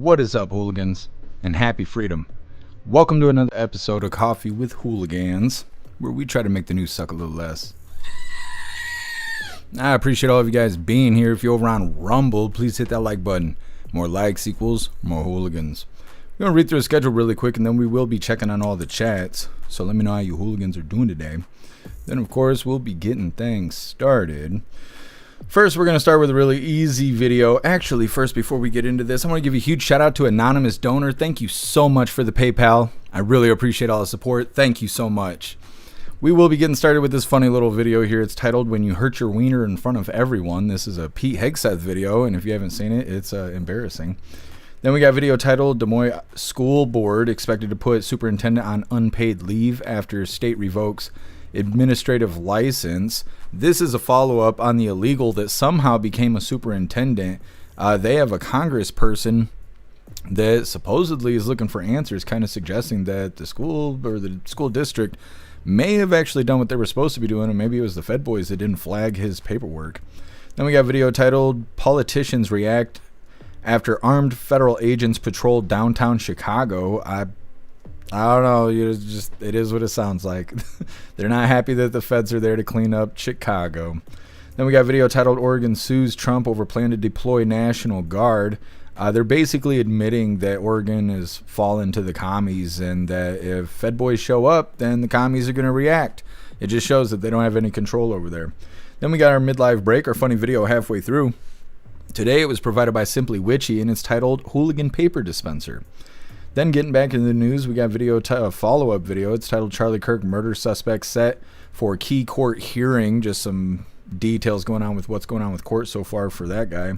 What is up, hooligans, and happy freedom. Welcome to another episode of Coffee with Hooligans, where we try to make the news suck a little less. I appreciate all of you guys being here. If you're over on Rumble, please hit that like button. More likes equals more hooligans. We're going to read through the schedule really quick, and then we will be checking on all the chats. So let me know how you hooligans are doing today. Then, of course, we'll be getting things started. First, we're going to start with a really easy video. Actually, first, before we get into this, I want to give a huge shout out to Anonymous Donor. Thank you so much for the PayPal. I really appreciate all the support. Thank you so much. We will be getting started with this funny little video here. It's titled, When You Hurt Your Wiener in Front of Everyone. This is a Pete Hegseth video, and if you haven't seen it, it's embarrassing. Then we got a video titled, Des Moines School Board Expected to Put Superintendent on Unpaid Leave After State Revokes Administrative License. This is a follow-up on the illegal that somehow became a superintendent. They have a congressperson that supposedly is looking for answers, kind of suggesting that the school or the school district may have actually done what they were supposed to be doing, and maybe it was the Fed boys that didn't flag his paperwork. Then we got a video titled, Politicians React After Armed Federal Agents Patrol Downtown Chicago. I don't know, it is what it sounds like. They're not happy that the feds are there to clean up Chicago. Then we got a video titled, Oregon Sues Trump Over Plan to Deploy National Guard. They're basically admitting that Oregon is fallen to the commies, and that if Fed boys show up, then the commies are going to react. It just shows that they don't have any control over there. Then we got our midlife break, our funny video halfway through. Today it was provided by Simply Witchy, and it's titled Hooligan Paper Dispenser. Then getting back into the news, we got a follow-up video. It's titled Charlie Kirk Murder Suspect Set for Key Court Hearing. Just some details going on with what's going on with court so far for that guy.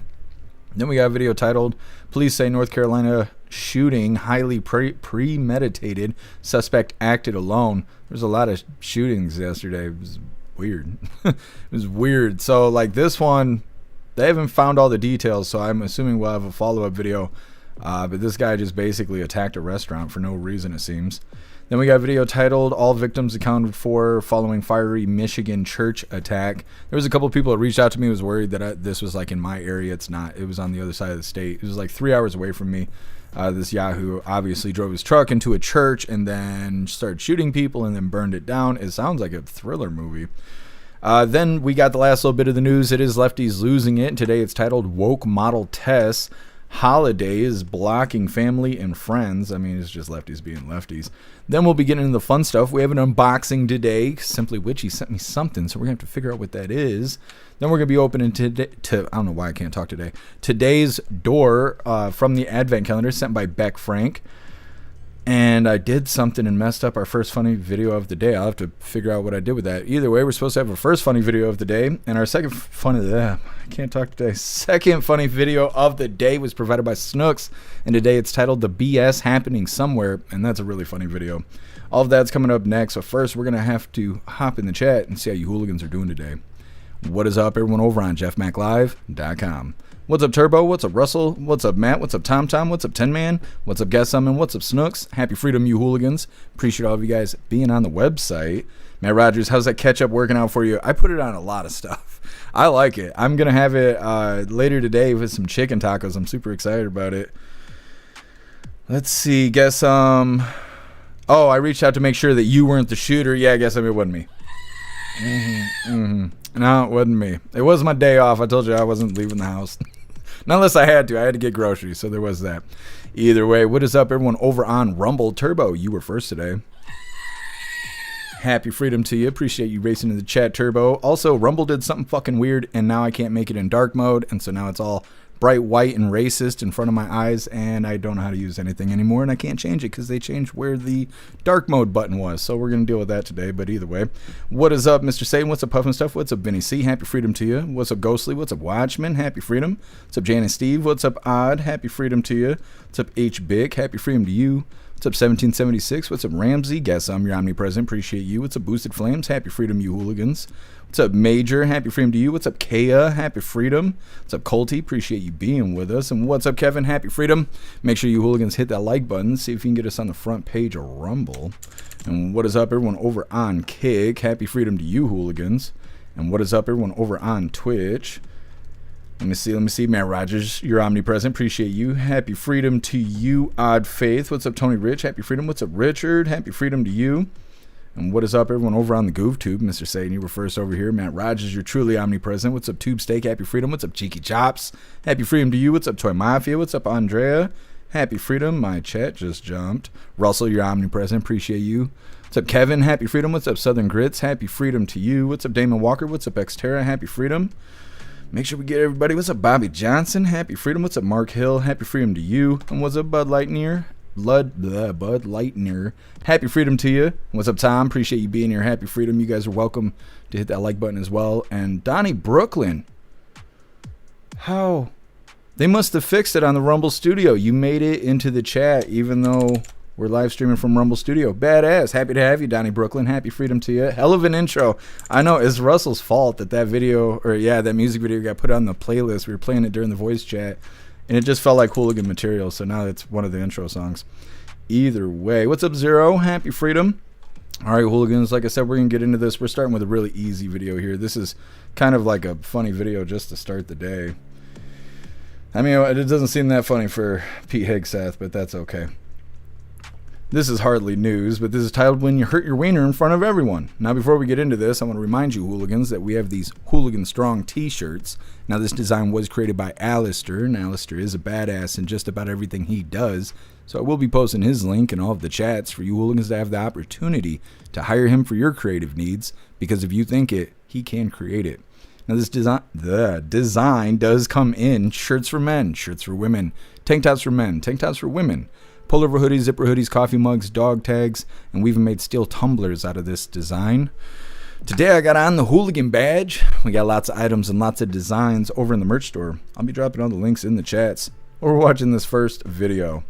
Then we got a video titled Police Say North Carolina Shooting Highly Premeditated. Suspect Acted Alone. There's a lot of shootings yesterday. It was weird. It was weird. So like this one, they haven't found all the details, so I'm assuming we'll have a follow-up video. But this guy just basically attacked a restaurant for no reason, it seems. Then we got a video titled All Victims Accounted For Following Fiery Michigan Church Attack. There was a couple of people that reached out to me, was worried that this was like in my area. It's not. It was on the other side of the state. It was like 3 hours away from me. This Yahoo obviously drove his truck into a church and then started shooting people and then burned it down. It sounds like a thriller movie. Then we got the last little bit of the news. It is Lefties losing it. Today it's titled Woke Model Tests. Holidays blocking family and friends. I mean, it's just lefties being lefties. Then we'll be getting into the fun stuff. We have an unboxing today. Simply Witchy sent me something, so we're going to have to figure out what that is. Then we're going to be opening I don't know why I can't talk today. Today's door from the Advent calendar sent by Beck Frank. And I did something and messed up our first funny video of the day. I'll have to figure out what I did with that. Either way, we're supposed to have a first funny video of the day. And our second funny... I can't talk today. Second funny video of the day was provided by Snooks. And today it's titled The BS Happening Somewhere. And that's a really funny video. All of that's coming up next. So first, we're going to have to hop in the chat and see how you hooligans are doing today. What is up, everyone, over on jeffmaclive.com. What's up, Turbo? What's up, Russell? What's up, Matt? What's up, Tom? What's up, 10 Man? What's up, Guest Summon? What's up, Snooks? Happy freedom, you hooligans. Appreciate all of you guys being on the website. Matt Rogers, how's that ketchup working out for you? I put it on a lot of stuff. I like it. I'm going to have it later today with some chicken tacos. I'm super excited about it. Let's see. Oh, I reached out to make sure that you weren't the shooter. Yeah, I guess it wasn't me. No, it wasn't me. It was my day off. I told you I wasn't leaving the house. Not unless I had to. I had to get groceries, so there was that. Either way, what is up, everyone over on Rumble? Turbo, you were first today. Happy freedom to you. Appreciate you racing in the chat, Turbo. Also, Rumble did something fucking weird, and now I can't make it in dark mode, and so now it's all bright white and racist in front of my eyes, and I don't know how to use anything anymore, and I can't change it because they changed where the dark mode button was. So we're going to deal with that today. But either way, what is up, Mr. Satan? What's up, Puffin Stuff? What's up, Vinny C? Happy freedom to you. What's up, Ghostly? What's up, Watchman? Happy freedom. What's up, Janice Steve? What's up, Odd? Happy freedom to you. What's up, H Big? Happy freedom to you. What's up, 1776? What's up, Ramsey? Guess I'm your omnipresent. Appreciate you. What's up, Boosted Flames? Happy freedom, you hooligans. What's up, Major? Happy freedom to you. What's up, Kea? Happy freedom. What's up, Colty? Appreciate you being with us. And what's up, Kevin? Happy freedom. Make sure you hooligans hit that like button. See if you can get us on the front page of Rumble. And what is up, everyone over on Kick? Happy freedom to you, hooligans. And what is up, everyone over on Twitch? Let me see. Matt Rogers, you're omnipresent. Appreciate you. Happy freedom to you, Odd Faith. What's up, Tony Rich? Happy freedom. What's up, Richard? Happy freedom to you. And what is up, everyone over on the Goof Tube? Mr. Satan, you were first over here. Matt Rogers, you're truly omnipresent. What's up, Tube Steak? Happy freedom. What's up, Cheeky Chops? Happy freedom to you. What's up, Toy Mafia? What's up, Andrea? Happy freedom. My chat just jumped. Russell, you're omnipresent. Appreciate you. What's up, Kevin? Happy freedom. What's up, Southern Grits? Happy freedom to you. What's up, Damon Walker? What's up, Xterra? Happy freedom. Make sure we get everybody. What's up, Bobby Johnson? Happy freedom. What's up, Mark Hill? Happy freedom to you. And what's up, Bud Lightyear? Bud Lightyear. Happy freedom to you. What's up, Tom? Appreciate you being here. Happy freedom. You guys are welcome to hit that like button as well. And Donnie Brooklyn. How? They must have fixed it on the Rumble Studio. You made it into the chat, even though we're live streaming from Rumble Studio. Badass. Happy to have you, Donnie Brooklyn. Happy freedom to you. Hell of an intro. I know it's Russell's fault that video, or yeah, that music video got put on the playlist. We were playing it during the voice chat, and it just felt like hooligan material, so now it's one of the intro songs. Either way. What's up, Zero? Happy freedom. All right, hooligans. Like I said, we're going to get into this. We're starting with a really easy video here. This is kind of like a funny video just to start the day. I mean, it doesn't seem that funny for Pete Hegseth, but that's okay. This is hardly news, but this is titled When You Hurt Your Wiener in Front of Everyone. Now, before we get into this, I want to remind you, hooligans, that we have these Hooligan Strong t-shirts. Now, this design was created by Alistair, and Alistair is a badass in just about everything he does. So I will be posting his link in all of the chats for you hooligans to have the opportunity to hire him for your creative needs, because if you think it, he can create it. Now, the design does come in shirts for men, shirts for women, tank tops for men, tank tops for women, pullover hoodies, zipper hoodies, coffee mugs, dog tags, and we even made steel tumblers out of this design. Today I got on the hooligan badge. We got lots of items and lots of designs over in the merch store. I'll be dropping all the links in the chats. We're watching this first video.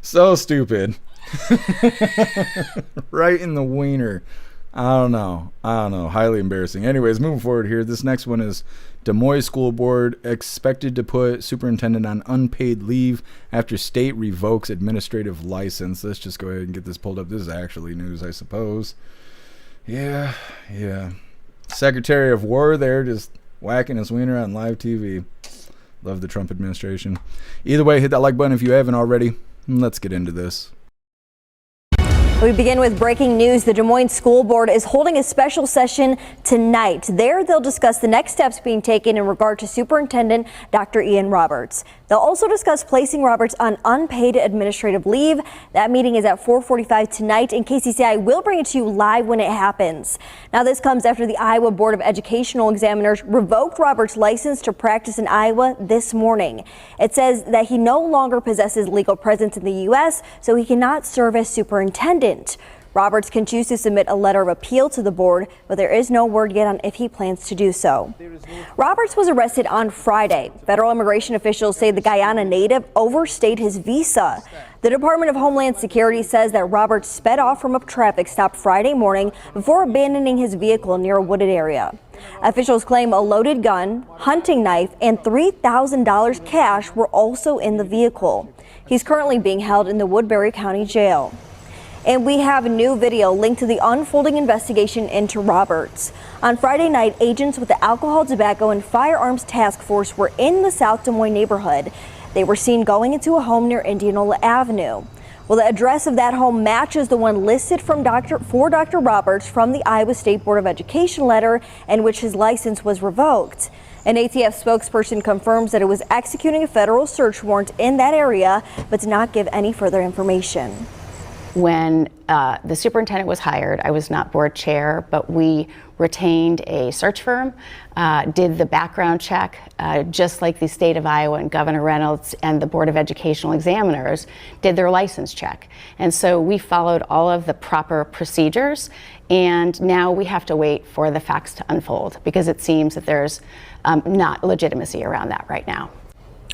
So stupid. Right in the wiener. I don't know. Highly embarrassing. Anyways, moving forward here. This next one is Des Moines School Board expected to put superintendent on unpaid leave after state revokes administrative license. Let's just go ahead and get this pulled up. This is actually news, I suppose. Yeah. Secretary of War there just whacking his wiener on live TV. Love the Trump administration. Either way, hit that like button if you haven't already. Let's get into this. We begin with breaking news. The Des Moines School Board is holding a special session tonight. There, they'll discuss the next steps being taken in regard to Superintendent Dr. Ian Roberts. They'll also discuss placing Roberts on unpaid administrative leave. That meeting is at 4:45 tonight, and KCCI will bring it to you live when it happens. Now, this comes after the Iowa Board of Educational Examiners revoked Roberts' license to practice in Iowa this morning. It says that he no longer possesses legal presence in the U.S., so he cannot serve as superintendent. Roberts can choose to submit a letter of appeal to the board, but there is no word yet on if he plans to do so. Roberts was arrested on Friday. Federal immigration officials say the Guyana native overstayed his visa. The Department of Homeland Security says that Roberts sped off from a traffic stop Friday morning before abandoning his vehicle near a wooded area. Officials claim a loaded gun, hunting knife, and $3,000 cash were also in the vehicle. He's currently being held in the Woodbury County Jail. And we have new video linked to the unfolding investigation into Roberts. On Friday night, agents with the Alcohol, Tobacco, and Firearms Task Force were in the South Des Moines neighborhood. They were seen going into a home near Indianola Avenue. Well, the address of that home matches the one listed for Dr. Roberts from the Iowa State Board of Education letter in which his license was revoked. An ATF spokesperson confirms that it was executing a federal search warrant in that area, but did not give any further information. When the superintendent was hired, I was not board chair, but we retained a search firm, did the background check, just like the state of Iowa and Governor Reynolds and the Board of Educational Examiners did their license check. And so we followed all of the proper procedures, and now we have to wait for the facts to unfold because it seems that there's not legitimacy around that right now.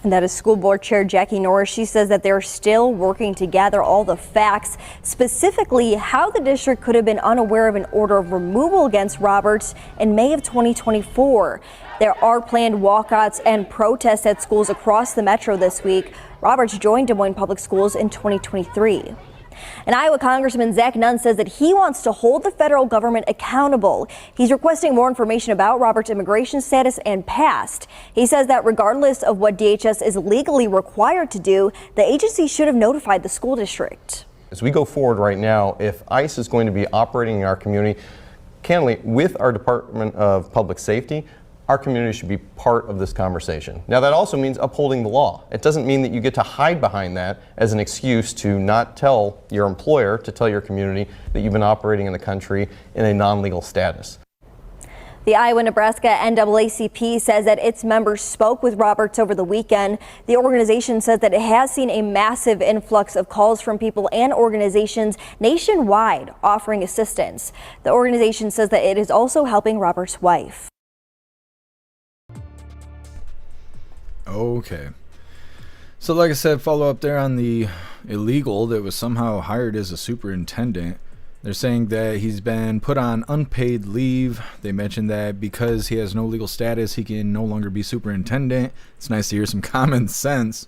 And that is School Board Chair Jackie Norris. She says that they're still working to gather all the facts, specifically how the district could have been unaware of an order of removal against Roberts in May of 2024. There are planned walkouts and protests at schools across the metro this week. Roberts joined Des Moines Public Schools in 2023. And Iowa Congressman Zach Nunn says that he wants to hold the federal government accountable. He's requesting more information about Roberts' immigration status and past. He says that regardless of what DHS is legally required to do, the agency should have notified the school district. As we go forward right now, if ICE is going to be operating in our community, candidly, with our Department of Public Safety, our community should be part of this conversation. Now, that also means upholding the law. It doesn't mean that you get to hide behind that as an excuse to not tell your employer, to tell your community that you've been operating in the country in a non-legal status. The Iowa-Nebraska NAACP says that its members spoke with Roberts over the weekend. The organization says that it has seen a massive influx of calls from people and organizations nationwide offering assistance. The organization says that it is also helping Roberts' wife. Okay. So like I said, follow up there on the illegal that was somehow hired as a superintendent. They're saying that he's been put on unpaid leave. They mentioned that because he has no legal status, he can no longer be superintendent. It's nice to hear some common sense.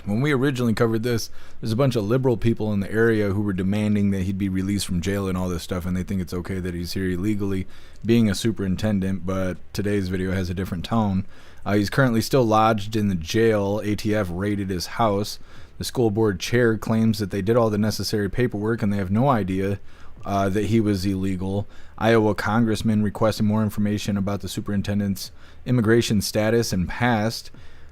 When we originally covered this, there's a bunch of liberal people in the area who were demanding that he'd be released from jail and all this stuff, and they think it's okay that he's here illegally being a superintendent, but today's video has a different tone. He's currently still lodged in the jail. ATF raided his house. The school board chair claims that they did all the necessary paperwork and they have no idea that he was illegal. Iowa congressman requesting more information about the superintendent's immigration status and past,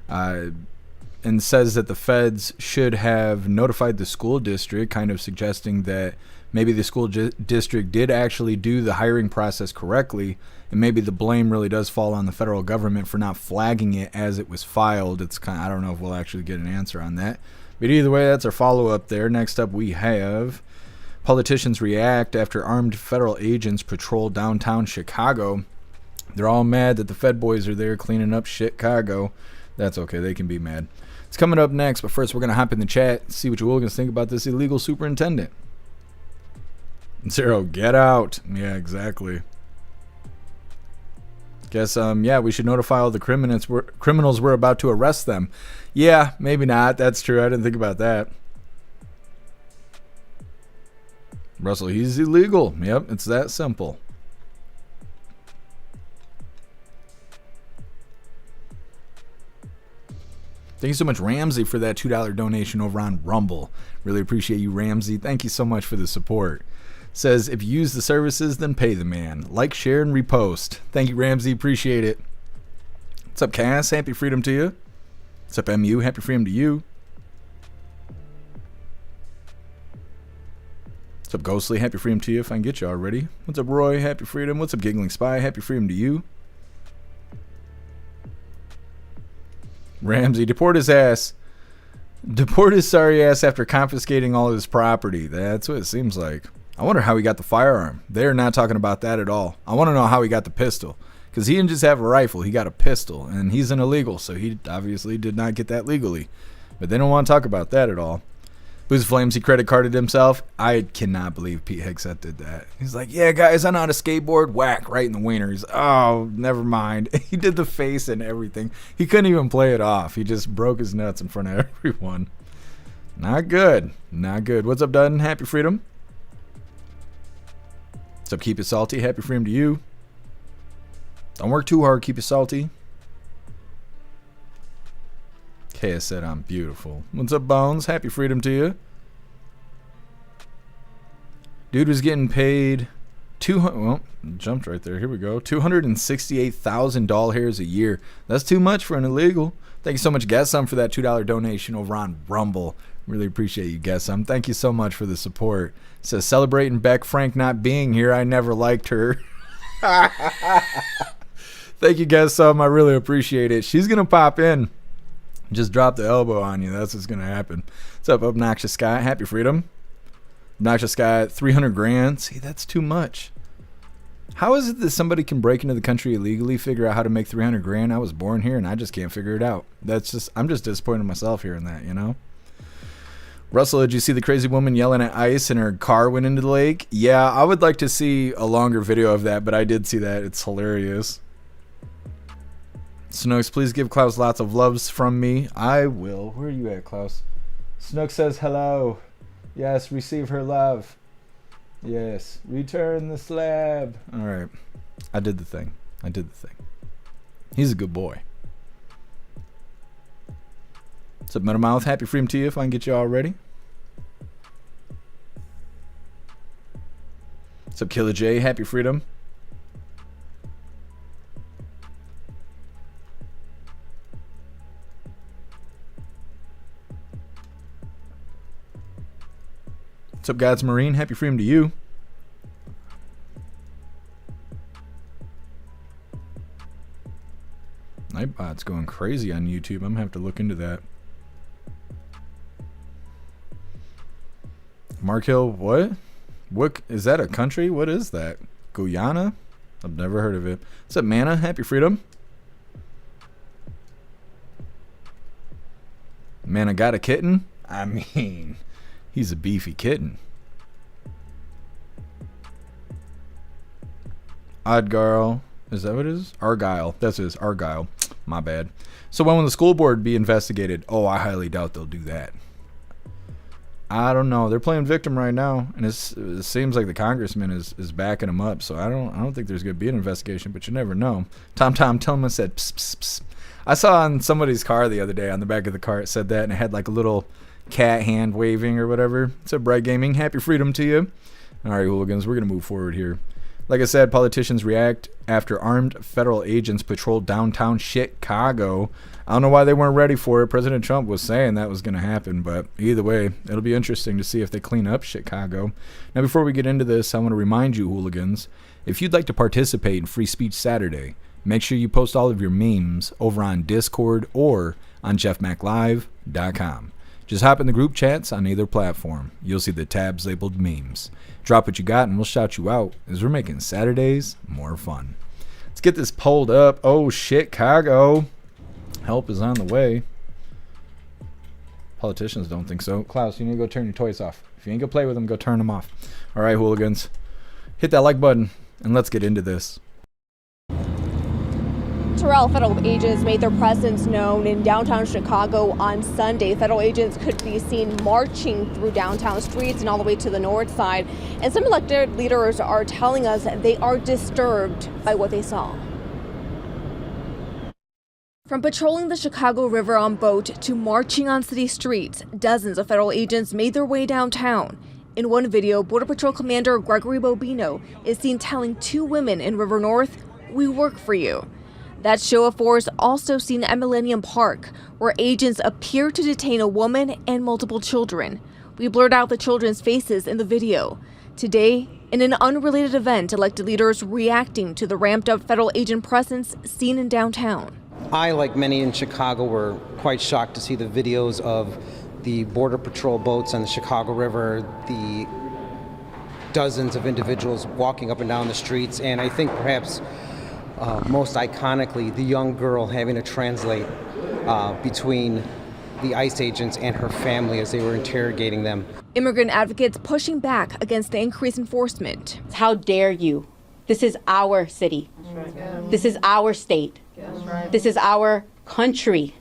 and says that the feds should have notified the school district, kind of suggesting that maybe the school district did actually do the hiring process correctly, and maybe the blame really does fall on the federal government for not flagging it as it was filed. It's kind of, I don't know if we'll actually get an answer on that. But either way, that's our follow-up there. Next up, we have politicians react after armed federal agents patrol downtown Chicago. They're all mad that the Fed boys are there cleaning up Chicago. That's okay. They can be mad. It's coming up next, but first we're going to hop in the chat and see what you Hooligans think about this illegal superintendent. Zero, get out. Yeah, exactly. Guess, yeah, we should notify all the criminals we're about to arrest them. Yeah, maybe not. That's true. I didn't think about that. Russell, he's illegal. Yep, it's that simple. Thank you so much, Ramsey, for that $2 donation over on Rumble. Really appreciate you, Ramsey. Thank you so much for the support. Says, if you use the services, then pay the man. Like, share, and repost. Thank you, Ramsey. Appreciate it. What's up, Cass? Happy freedom to you. What's up, MU? Happy freedom to you. What's up, Ghostly? Happy freedom to you if I can get you already. What's up, Roy? Happy freedom. What's up, Giggling Spy? Happy freedom to you. Ramsey, deport his ass. Deport his sorry ass after confiscating all his property. That's what it seems like. I wonder how he got the firearm. They're not talking about that at all. I want to know how he got the pistol. Because he didn't just have a rifle. He got a pistol. And he's an illegal. So he obviously did not get that legally. But they don't want to talk about that at all. Who's Flames? He credit carded himself. I cannot believe Pete Hegseth did that. He's like, yeah, guys, I know how to skateboard. Whack, right in the wiener. He's, oh, never mind. He did the face and everything. He couldn't even play it off. He just broke his nuts in front of everyone. Not good. Not good. What's up, Dutton? Happy freedom. What's up, Keep It Salty? Happy freedom to you. Don't work too hard. Keep it salty. KS said I'm beautiful. What's up, Bones? Happy freedom to you. Dude was getting paid well, jumped right there. Here we go. $268,000 hairs a year. That's too much for an illegal. Thank you so much, Guessum, for that $2 donation over on Rumble. Really appreciate you, Guessum. Thank you so much for the support. It says, celebrating Beck Frank not being here. I never liked her. Thank you, Guessum. I really appreciate it. She's going to pop in. Just drop the elbow on you. That's what's going to happen. What's up, Obnoxious Scott? Happy freedom. Obnoxious Scott, 300 grand. See, that's too much. How is it that somebody can break into the country illegally, figure out how to make 300 grand? I was born here and I just can't figure it out. I'm just disappointed in myself hearing that, you know? Russell, did you see the crazy woman yelling at ICE and her car went into the lake? Yeah, I would like to see a longer video of that, but I did see that. It's hilarious. Snooks, please give Klaus lots of loves from me. I will. Where are you at, Klaus? Snook says hello. Yes, receive her love. Yes, return the slab. All right. I did the thing. He's a good boy. What's up, Metamouth? Happy freedom to you if I can get you all ready. What's up, Killer J? Happy freedom. What's up, God's Marine? Happy freedom to you. Nightbot's going crazy on YouTube. I'm gonna have to look into that. Mark Hill, what? What is that, a country? What is that? Guyana? I've never heard of it. What's up, Mana? Happy freedom. Mana got a kitten? I mean, he's a beefy kitten. Oddgarl. Is that what it is? Argyle. That's his Argyle. My bad. So when will the school board be investigated? Oh, I highly doubt they'll do that. I don't know. They're playing victim right now, and it seems like the congressman is backing him up. So I don't think there's going to be an investigation, but you never know. Tom Tillman said, psst, psst, psst. I saw on somebody's car the other day, on the back of the car, it said that, and it had like a little cat hand waving or whatever. It's a Bright Gaming. Happy freedom to you. All right, hooligans, we're going to move forward here. Like I said, politicians react after armed federal agents patrolled downtown Chicago. I don't know why they weren't ready for it. President Trump was saying that was going to happen, but either way, it'll be interesting to see if they clean up Chicago. Now, before we get into this, I want to remind you, hooligans, if you'd like to participate in Free Speech Saturday, make sure you post all of your memes over on Discord or on jeffmaclive.com. Just hop in the group chats on either platform. You'll see the tabs labeled memes. Drop what you got and we'll shout you out as we're making Saturdays more fun. Let's get this pulled up. Oh, Chicago. Help is on the way. Politicians don't think so. Klaus, you need to go turn your toys off. If you ain't gonna play with them, go turn them off. All right, hooligans. Hit that like button and let's get into this. Terrell, federal agents made their presence known in downtown Chicago on Sunday. Federal agents could be seen marching through downtown streets and all the way to the north side. And some elected leaders are telling us they are disturbed by what they saw. From patrolling the Chicago River on boat to marching on city streets, dozens of federal agents made their way downtown. In one video, Border Patrol Commander Gregory Bobino is seen telling two women in River North, "We work for you." That show of force also seen at Millennium Park, where agents appear to detain a woman and multiple children. We blurred out the children's faces in the video. Today, in an unrelated event, elected leaders reacting to the ramped up federal agent presence seen in downtown. I, like many in Chicago, were quite shocked to see the videos of the Border Patrol boats on the Chicago River, the dozens of individuals walking up and down the streets, and I think perhaps most iconically, the young girl having to translate between the ICE agents and her family as they were interrogating them. Immigrant advocates pushing back against the increased enforcement. How dare you? This is our city. This is our state. This is our country.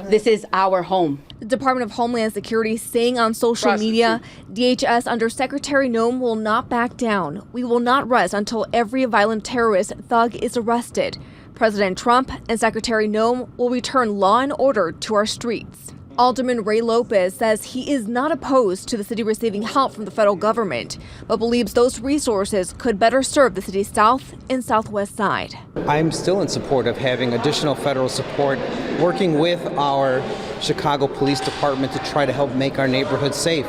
This is our home. The Department of Homeland Security saying on social media, DHS under Secretary Noem will not back down. We will not rest until every violent terrorist thug is arrested. President Trump and Secretary Noem will return law and order to our streets. Alderman Ray Lopez says he is not opposed to the city receiving help from the federal government, but believes those resources could better serve the city's south and southwest side. I'm still in support of having additional federal support, working with our Chicago Police Department to try to help make our neighborhoods safe.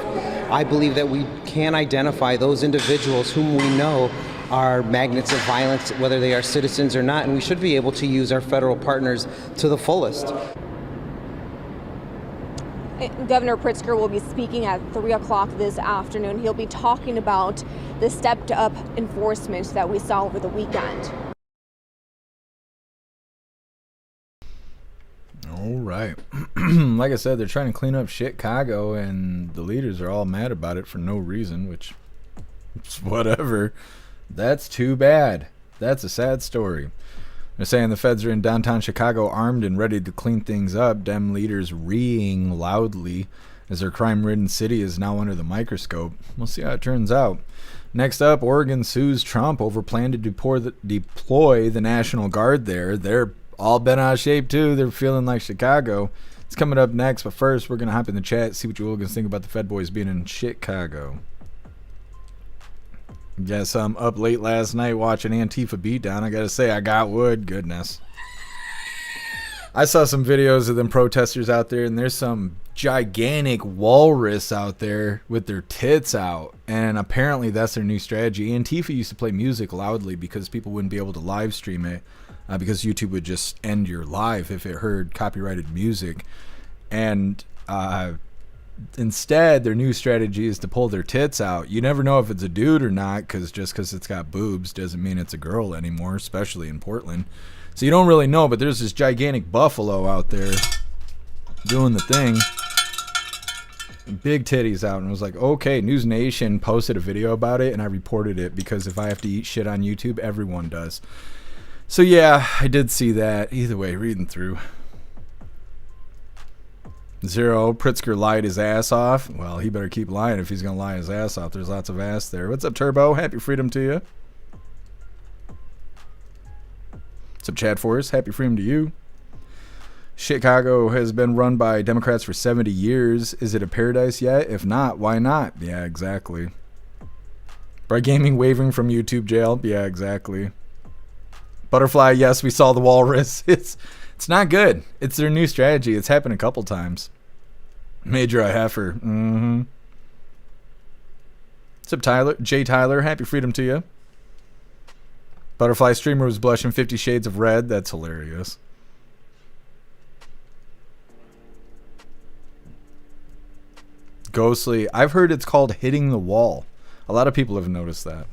I believe that we can identify those individuals whom we know are magnets of violence, whether they are citizens or not, and we should be able to use our federal partners to the fullest. Governor Pritzker will be speaking at 3 o'clock this afternoon. He'll be talking about the stepped up enforcement that we saw over the weekend. All right. Like I said, they're trying to clean up Chicago, and the leaders are all mad about it for no reason, which is whatever. That's too bad. That's a sad story. They're saying the feds are in downtown Chicago armed and ready to clean things up. Dem leaders reeing loudly as their crime-ridden city is now under the microscope. We'll see how it turns out. Next up, Oregon sues Trump over plan to deploy the National Guard there. They're all bent out of shape too. They're feeling like Chicago. It's coming up next, but first we're going to hop in the chat, see what you Hooligans think about the Fed boys being in Chicago. Guess I'm up late last night watching Antifa beatdown. I gotta say, I got wood. Goodness. I saw some videos of them protesters out there, and there's some gigantic walrus out there with their tits out, and apparently that's their new strategy. Antifa used to play music loudly because people wouldn't be able to live stream it because YouTube would just end your live if it heard copyrighted music. And instead, their new strategy is to pull their tits out. You never know if it's a dude or not, because just because it's got boobs doesn't mean it's a girl anymore, especially in Portland. So you don't really know, but there's this gigantic buffalo out there doing the thing. Big titties out, and I was like, okay. News Nation posted a video about it, and I reported it because if I have to eat shit on YouTube, everyone does. So yeah, I did see that. Either way, reading through. Zero, Pritzker lied his ass off. Well, he better keep lying if he's going to lie his ass off. There's lots of ass there. What's up, Turbo? Happy freedom to you. What's up, Chad Forrest? Happy freedom to you. Chicago has been run by Democrats for 70 years. Is it a paradise yet? If not, why not? Yeah, exactly. Bright Gaming waving from YouTube jail. Yeah, exactly. Butterfly, yes, we saw the walrus. It's not good. It's their new strategy. It's happened a couple times. Major heifer. What's up, Tyler? Jay Tyler, happy freedom to you. Butterfly streamer was blushing 50 Shades of Red. That's hilarious. Ghostly. I've heard it's called hitting the wall. A lot of people have noticed that.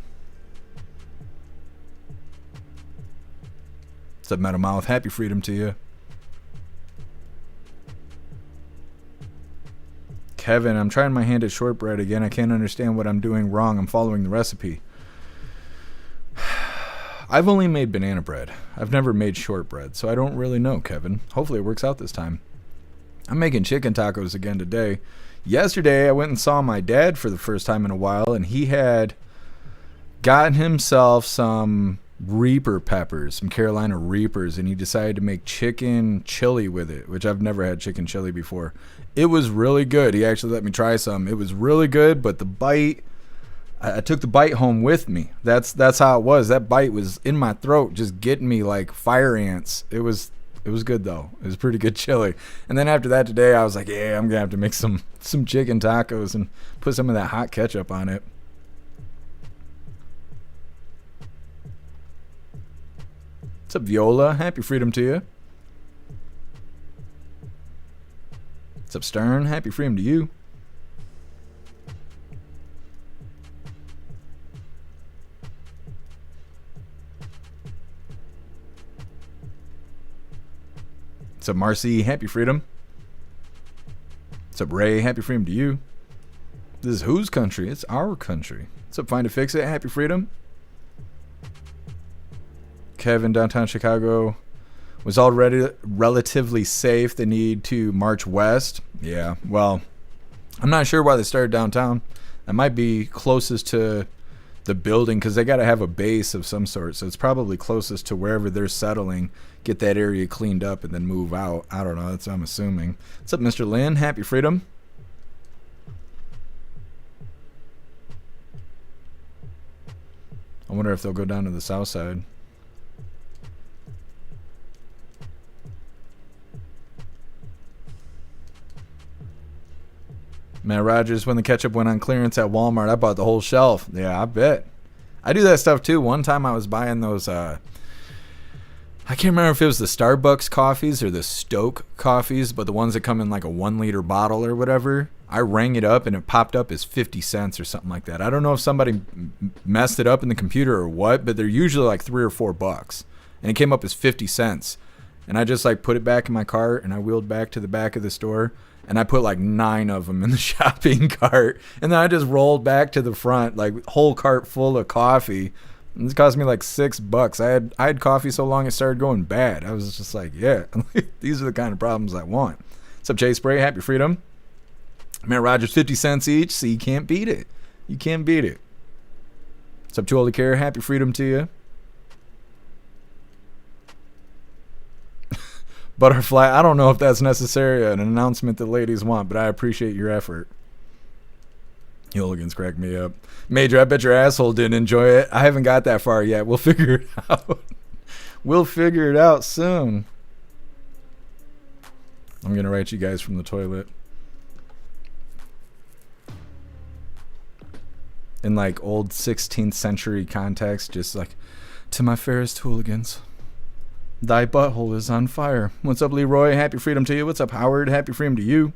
What's up, Metamouth? Happy freedom to you. Kevin, I'm trying my hand at shortbread again. I can't understand what I'm doing wrong. I'm following the recipe. I've only made banana bread. I've never made shortbread, so I don't really know, Kevin. Hopefully it works out this time. I'm making chicken tacos again today. Yesterday, I went and saw my dad for the first time in a while, and he had gotten himself some Reaper peppers, some Carolina Reapers, and he decided to make chicken chili with it, which I've never had chicken chili before. It was really good. He actually let me try some. It was really good, but the bite, I took the bite home with me. That's how it was. That bite was in my throat, just getting me like fire ants. It was good though. It was pretty good chili. And then after that today, I was like, yeah, I'm gonna have to make some chicken tacos and put some of that hot ketchup on it. What's up, Viola? Happy freedom to you. What's up, Stern? Happy freedom to you. What's up, Marcy? Happy freedom. What's up, Ray? Happy freedom to you. This is whose country? It's our country. What's up, Find to Fix It? Happy freedom. Kevin, downtown Chicago was already relatively safe. They need to march west. Yeah, well, I'm not sure why they started downtown. That might be closest to the building because they got to have a base of some sort. So it's probably closest to wherever they're settling. Get that area cleaned up and then move out. I don't know. That's what I'm assuming. What's up, Mr. Lynn? Happy freedom. I wonder if they'll go down to the south side. Matt Rogers, when the ketchup went on clearance at Walmart, I bought the whole shelf. Yeah, I bet. I do that stuff too. One time I was buying those, I can't remember if it was the Starbucks coffees or the Stoke coffees, but the ones that come in like a 1 liter bottle or whatever. I rang it up and it popped up as 50 cents or something like that. I don't know if somebody messed it up in the computer or what, but they're usually like $3 or $4. And it came up as 50 cents. And I just like put it back in my cart and I wheeled back to the back of the store. And I put like 9 of them in the shopping cart. And then I just rolled back to the front, like whole cart full of coffee. It cost me like $6. I had coffee so long it started going bad. I was just like, yeah, these are the kind of problems I want. What's up, Jay Spray? Happy Freedom. Matt Rogers, 50 cents each, so you can't beat it. You can't beat it. What's up, Too Old to Care? Happy Freedom to you. Butterfly, I don't know if that's necessary, an announcement that ladies want, but I appreciate your effort. Hooligans crack me up. Major, I bet your asshole didn't enjoy it. I haven't got that far yet. We'll figure it out. We'll figure it out soon. I'm going to write you guys from the toilet. In like old 16th century context, just like, to my fairest hooligans. Thy butthole is on fire. What's up, Leroy? Happy Freedom to you. What's up, Howard? Happy Freedom to you.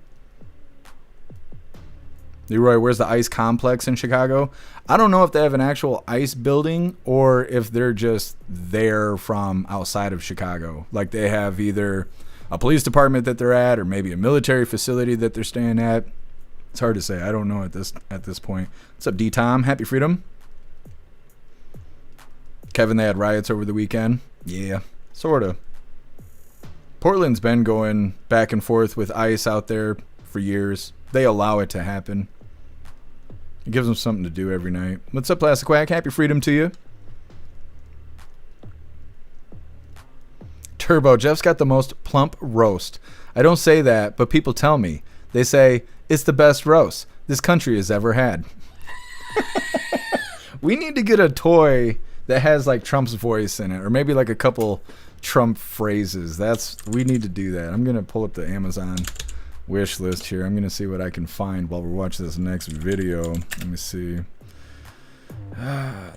Leroy, where's the ICE complex in Chicago? I don't know if they have an actual ICE building or if they're just there from outside of Chicago. Like they have either a police department that they're at or maybe a military facility that they're staying at. It's hard to say. I don't know at this point. What's up, D-Tom? Happy Freedom. Kevin, they had riots over the weekend. Yeah, sort of. Portland's been going back and forth with ICE out there for years. They allow it to happen. It gives them something to do every night. What's up, Plastic Quack? Happy Freedom to you. Turbo, Jeff's got the most plump roast. I don't say that, but people tell me. They say, it's the best roast this country has ever had. We need to get a toy that has like Trump's voice in it, or maybe like a couple Trump phrases. We need to do that. I'm going to pull up the Amazon wish list here. I'm going to see what I can find while we're watching this next video. Let me see.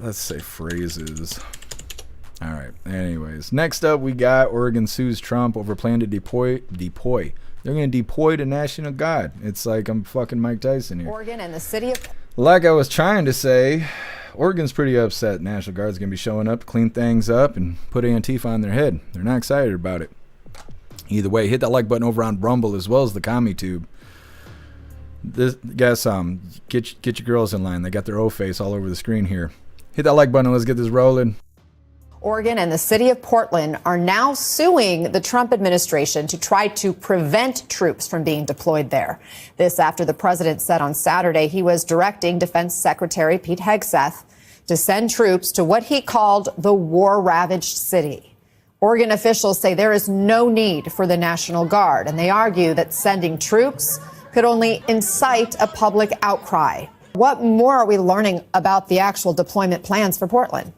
Let's say phrases. All right. Anyways, next up we got Oregon sues Trump over plan to deploy. They're going to deploy to National Guard. It's like I'm fucking Mike Tyson here. Oregon and the city of... Like I was trying to say, Oregon's pretty upset. National Guard's going to be showing up to clean things up and put Antifa on their head. They're not excited about it. Either way, hit that like button over on Rumble as well as the CommuTube. Get your girls in line. They got their O face all over the screen here. Hit that like button. Let's get this rolling. Oregon and the city of Portland are now suing the Trump administration to try to prevent troops from being deployed there. This after the president said on Saturday he was directing Defense Secretary Pete Hegseth to send troops to what he called the war-ravaged city. Oregon officials say there is no need for the National Guard, and they argue that sending troops could only incite a public outcry. What more are we learning about the actual deployment plans for Portland?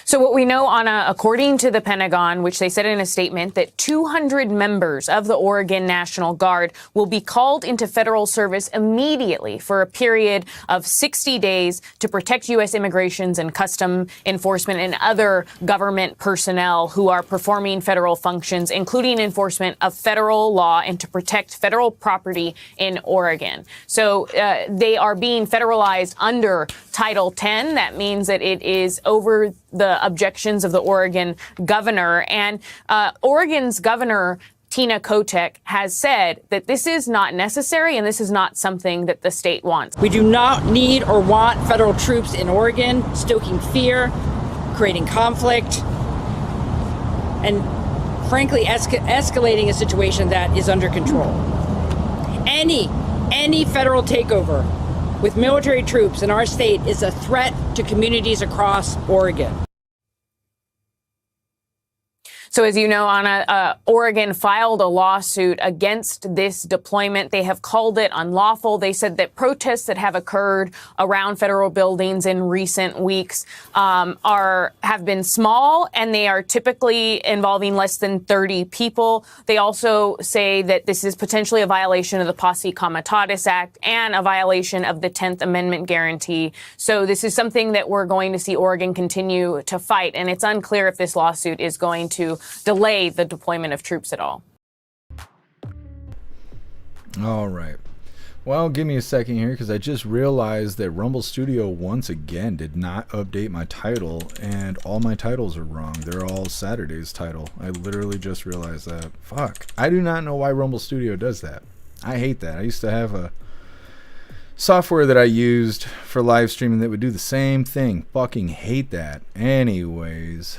So what we know, Anna, according to the Pentagon, which they said in a statement, that 200 members of the Oregon National Guard will be called into federal service immediately for a period of 60 days to protect U.S. immigrations and custom enforcement and other government personnel who are performing federal functions, including enforcement of federal law and to protect federal property in Oregon. So they are being federalized under Title 10. That means that it is over the objections of the Oregon governor. And Oregon's governor, Tina Kotek, has said that this is not necessary and this is not something that the state wants. We do not need or want federal troops in Oregon stoking fear, creating conflict, and frankly escalating a situation that is under control. Any federal takeover with military troops in our state is a threat to communities across Oregon. So as you know, Anna, Oregon filed a lawsuit against this deployment. They have called it unlawful. They said that protests that have occurred around federal buildings in recent weeks have been small, and they are typically involving less than 30 people. They also say that this is potentially a violation of the Posse Comitatus Act and a violation of the 10th Amendment guarantee. So this is something that we're going to see Oregon continue to fight, and it's unclear if this lawsuit is going to delay the deployment of troops at all. All right. Well, give me a second here because I just realized that Rumble Studio once again did not update my title, and all my titles are wrong. They're all Saturday's title. I literally just realized that. Fuck. I do not know why Rumble Studio does that. I hate that. I used to have a software that I used for live streaming that would do the same thing. Fucking hate that. Anyways,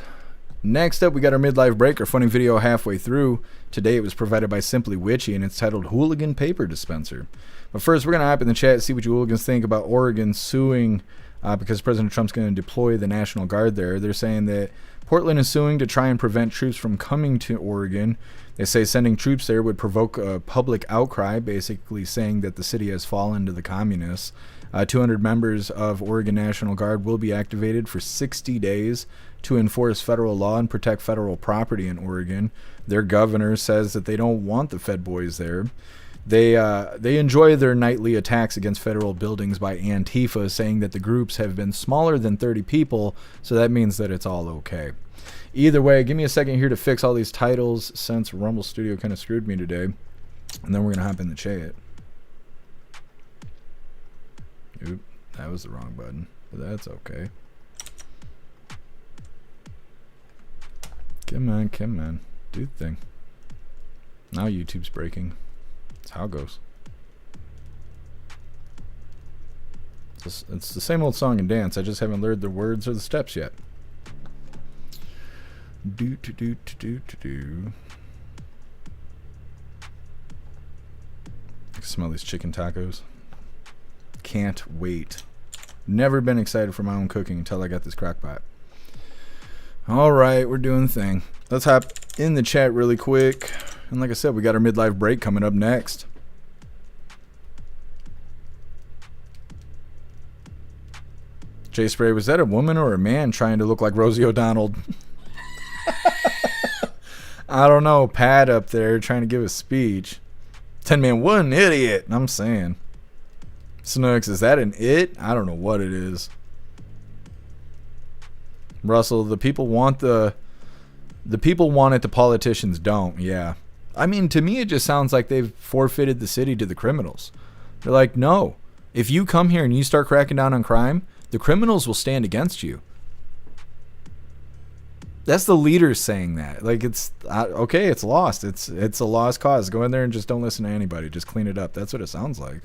next up we got our midlife break, our funny video halfway through. Today it was provided by Simply Witchy and it's titled Hooligan Paper Dispenser. But first we're going to hop in the chat, see what you hooligans think about Oregon suing because President Trump's going to deploy the National Guard there. They're saying that Portland is suing to try and prevent troops from coming to Oregon. They say sending troops there would provoke a public outcry, basically saying that the city has fallen to the communists. 200 members of Oregon National Guard will be activated for 60 days to enforce federal law and protect federal property in Oregon. Their governor says that they don't want the Fed boys there. They enjoy their nightly attacks against federal buildings by Antifa, saying that the groups have been smaller than 30 people, so that means that it's all okay. Either way, give me a second here to fix all these titles since Rumble Studio kind of screwed me today, and then we're going to hop in the chat. Oop, that was the wrong button, but that's okay. Come on, do the thing. Now YouTube's breaking. That's how it goes. It's the same old song and dance. I just haven't learned the words or the steps yet. Do. I can smell these chicken tacos. Can't wait. Never been excited for my own cooking until I got this crock pot. Alright, we're doing the thing. Let's hop in the chat really quick. And like I said, we got our midlife break coming up next. Jay Spray, was that a woman or a man trying to look like Rosie O'Donnell? I don't know. Pat up there trying to give a speech. 10-man, what an idiot. I'm saying. Snooks, is that an it? I don't know what it is. Russell, the people want the people want it, the politicians don't. Yeah. I mean, to me, it just sounds like they've forfeited the city to the criminals. They're like, no. If you come here and you start cracking down on crime, the criminals will stand against you. That's the leaders saying that. Like, it's okay, it's lost. It's a lost cause. Go in there and just don't listen to anybody. Just clean it up. That's what it sounds like.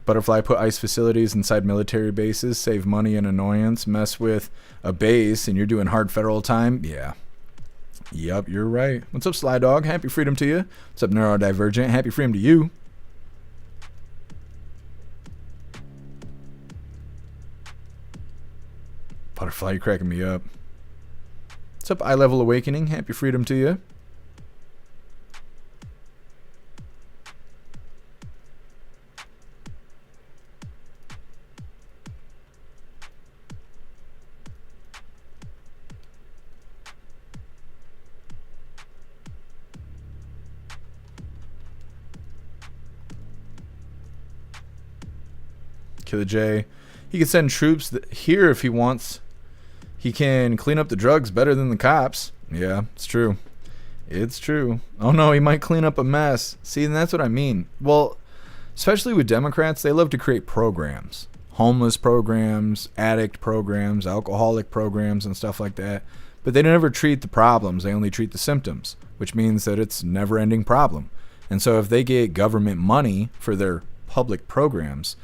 Butterfly, put ICE facilities inside military bases, save money and annoyance, mess with a base, and you're doing hard federal time? Yeah. Yep, you're right. What's up, Sly Dog? Happy freedom to you. What's up, Neurodivergent? Happy freedom to you. Butterfly, you're cracking me up. What's up, Eye Level Awakening? Happy freedom to you. Killer J. He can send troops here if he wants. He can clean up the drugs better than the cops. Yeah, it's true. It's true. Oh no, he might clean up a mess. See, and that's what I mean. Well, especially with Democrats, they love to create programs. Homeless programs, addict programs, alcoholic programs, and stuff like that. But they never treat the problems. They only treat the symptoms, which means that it's a never-ending problem. And so if they get government money for their public programs,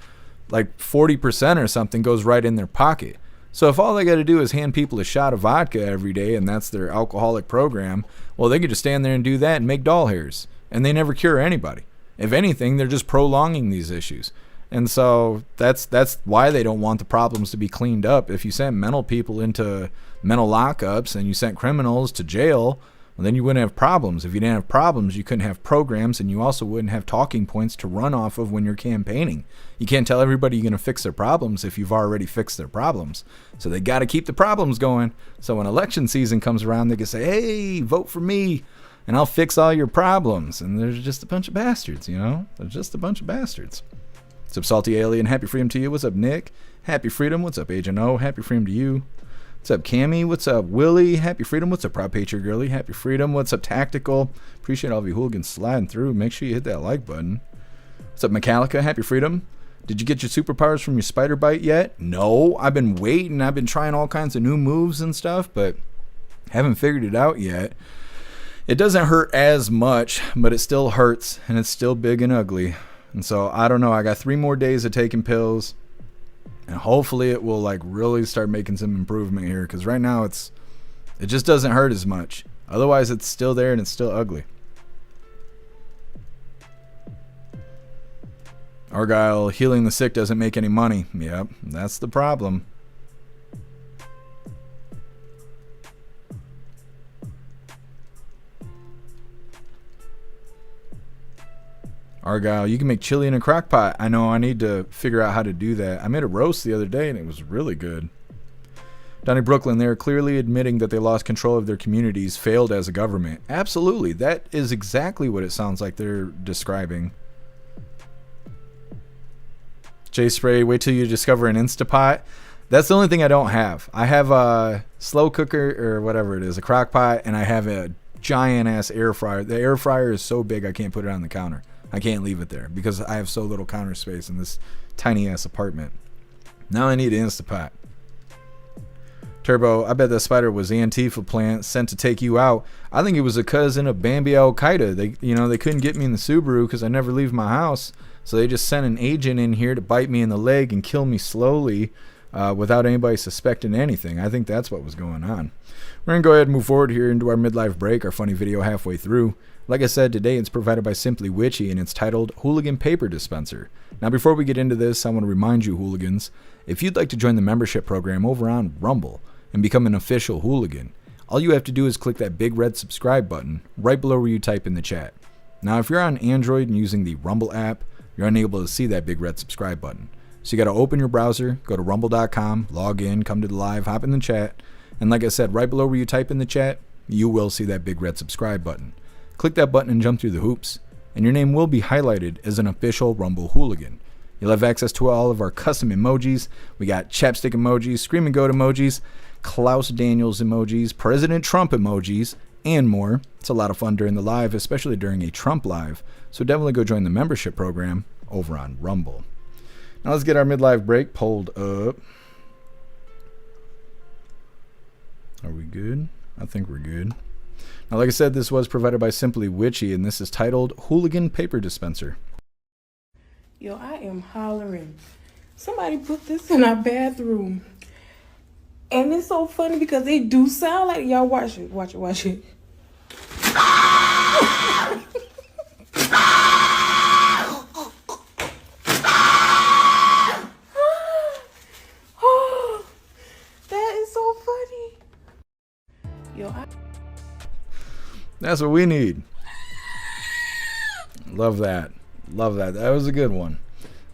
like 40% or something goes right in their pocket. So if all they got to do is hand people a shot of vodka every day and that's their alcoholic program, well, they could just stand there and do that and make doll hairs. And they never cure anybody. If anything, they're just prolonging these issues. And so that's why they don't want the problems to be cleaned up. If you sent mental people into mental lockups and you sent criminals to jail, well, then you wouldn't have problems. If you didn't have problems, you couldn't have programs, and you also wouldn't have talking points to run off of when you're campaigning. You can't tell everybody you're going to fix their problems if you've already fixed their problems. So they got to keep the problems going. So when election season comes around, they can say, hey, vote for me, and I'll fix all your problems. And there's just a bunch of bastards, you know? They're just a bunch of bastards. What's up, Salty Alien? Happy freedom to you. What's up, Nick? Happy freedom. What's up, Agent O? Happy freedom to you. What's up, Cammy? What's up, Willie? Happy freedom. What's up, Proud Patriot Girly? Happy freedom. What's up, Tactical? Appreciate all of you hooligans sliding through. Make sure you hit that like button. What's up, Metallica? Happy freedom. Did you get your superpowers from your spider bite yet? No, I've been waiting. I've been trying all kinds of new moves and stuff, but haven't figured it out yet. It doesn't hurt as much, but it still hurts, and it's still big and ugly. And so I don't know. I got 3 more days of taking pills, and hopefully it will like really start making some improvement here, because right now it just doesn't hurt as much. Otherwise it's still there and it's still ugly. Argyle, healing the sick doesn't make any money. Yep, that's the problem. Argyle, you can make chili in a crock pot. I know, I need to figure out how to do that. I made a roast the other day and it was really good. Donnie Brooklyn, they're clearly admitting that they lost control of their communities, failed as a government. Absolutely, that is exactly what it sounds like they're describing. Jay Spray, wait till you discover an Instapot. That's the only thing I don't have. I have a slow cooker or whatever it is, a crock pot, and I have a giant ass air fryer. The air fryer is so big I can't put it on the counter. I can't leave it there because I have so little counter space in this tiny ass apartment. Now I need an Instapot. Turbo, I bet that spider was Antifa plant sent to take you out. I think it was a cousin of Bambi Al Qaeda. They couldn't get me in the Subaru because I never leave my house. So they just sent an agent in here to bite me in the leg and kill me slowly without anybody suspecting anything. I think that's what was going on. We're going to go ahead and move forward here into our midlife break, our funny video halfway through. Like I said, today it's provided by Simply Witchy and it's titled Hooligan Paper Dispenser. Now before we get into this, I want to remind you hooligans, if you'd like to join the membership program over on Rumble and become an official hooligan, all you have to do is click that big red subscribe button right below where you type in the chat. Now if you're on Android and using the Rumble app, you're unable to see that big red subscribe button. So you got to open your browser, go to rumble.com, log in, come to the live, hop in the chat, and like I said, right below where you type in the chat, you will see that big red subscribe button. Click that button and jump through the hoops, and your name will be highlighted as an official Rumble hooligan. You'll have access to all of our custom emojis. We got chapstick emojis, screaming goat emojis, Klaus Daniels emojis, President Trump emojis, and more. It's a lot of fun during the live, especially during a Trump live, so definitely go join the membership program over on Rumble. Now let's get our midlife break pulled up. Are we good? I think we're good. Now, like I said, this was provided by Simply Witchy, and this is titled Hooligan Paper Dispenser. Yo, I am hollering. Somebody put this in our bathroom. And it's so funny because they do sound like, y'all watch it, watch it, watch it. That is so funny. Yo, That's what we need. Love that. Love that. That was a good one.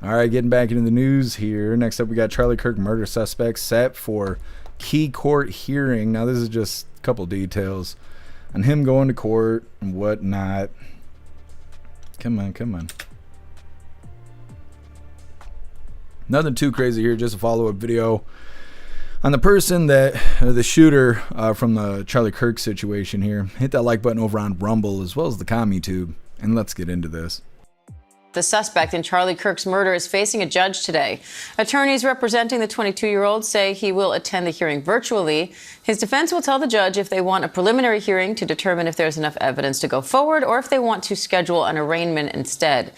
All right, getting back into the news here. Next up, we got Charlie Kirk murder suspect set for key court hearing. Now, this is just a couple details on him going to court and whatnot. Come on, come on. Nothing too crazy here, just a follow-up video on the person that, the shooter from the Charlie Kirk situation here. Hit that like button over on Rumble as well as the CommuTube, and let's get into this. The suspect in Charlie Kirk's murder is facing a judge today. Attorneys representing the 22-year-old say he will attend the hearing virtually. His defense will tell the judge if they want a preliminary hearing to determine if there's enough evidence to go forward or if they want to schedule an arraignment instead.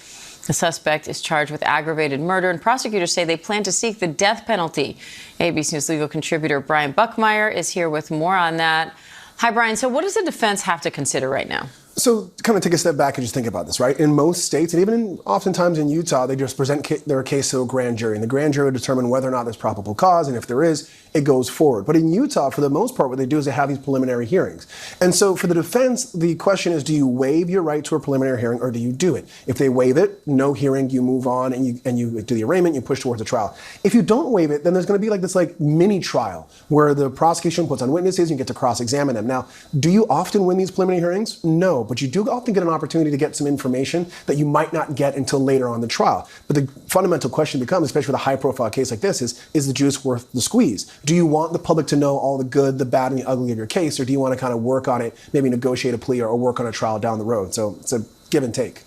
The suspect is charged with aggravated murder, and prosecutors say they plan to seek the death penalty. ABC News legal contributor Brian Buckmeyer is here with more on that. Hi, Brian. So what does the defense have to consider right now? So kind of take a step back and just think about this, right? In most states, and even oftentimes in Utah, they just present their case to a grand jury, and the grand jury will determine whether or not there's probable cause, and if there is, it goes forward. But in Utah, for the most part, what they do is they have these preliminary hearings. And so for the defense, the question is, do you waive your right to a preliminary hearing, or do you do it? If they waive it, no hearing, you move on, and you do the arraignment, you push towards a trial. If you don't waive it, then there's going to be like this mini trial where the prosecution puts on witnesses and you get to cross-examine them. Now, do you often win these preliminary hearings? No, but you do often get an opportunity to get some information that you might not get until later on the trial. But the fundamental question becomes, especially with a high-profile case like this, is the juice worth the squeeze? Do you want the public to know all the good, the bad, and the ugly of your case, or do you want to kind of work on it, maybe negotiate a plea or work on a trial down the road? So it's a give and take.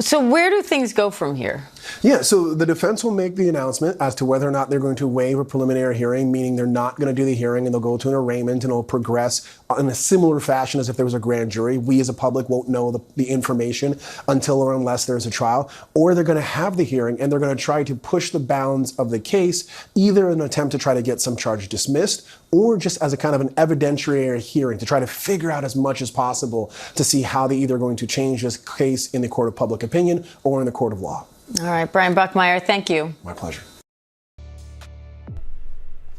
So where do things go from here? Yeah, so the defense will make the announcement as to whether or not they're going to waive a preliminary hearing, meaning they're not going to do the hearing and they'll go to an arraignment and it'll progress in a similar fashion as if there was a grand jury. We as a public won't know the information until or unless there's a trial. Or they're going to have the hearing and they're going to try to push the bounds of the case, either in an attempt to try to get some charge dismissed or just as a kind of an evidentiary hearing to try to figure out as much as possible to see how they either going to change this case in the court of public opinion or in the court of law. All right, Brian Buckmeyer, thank you. My pleasure.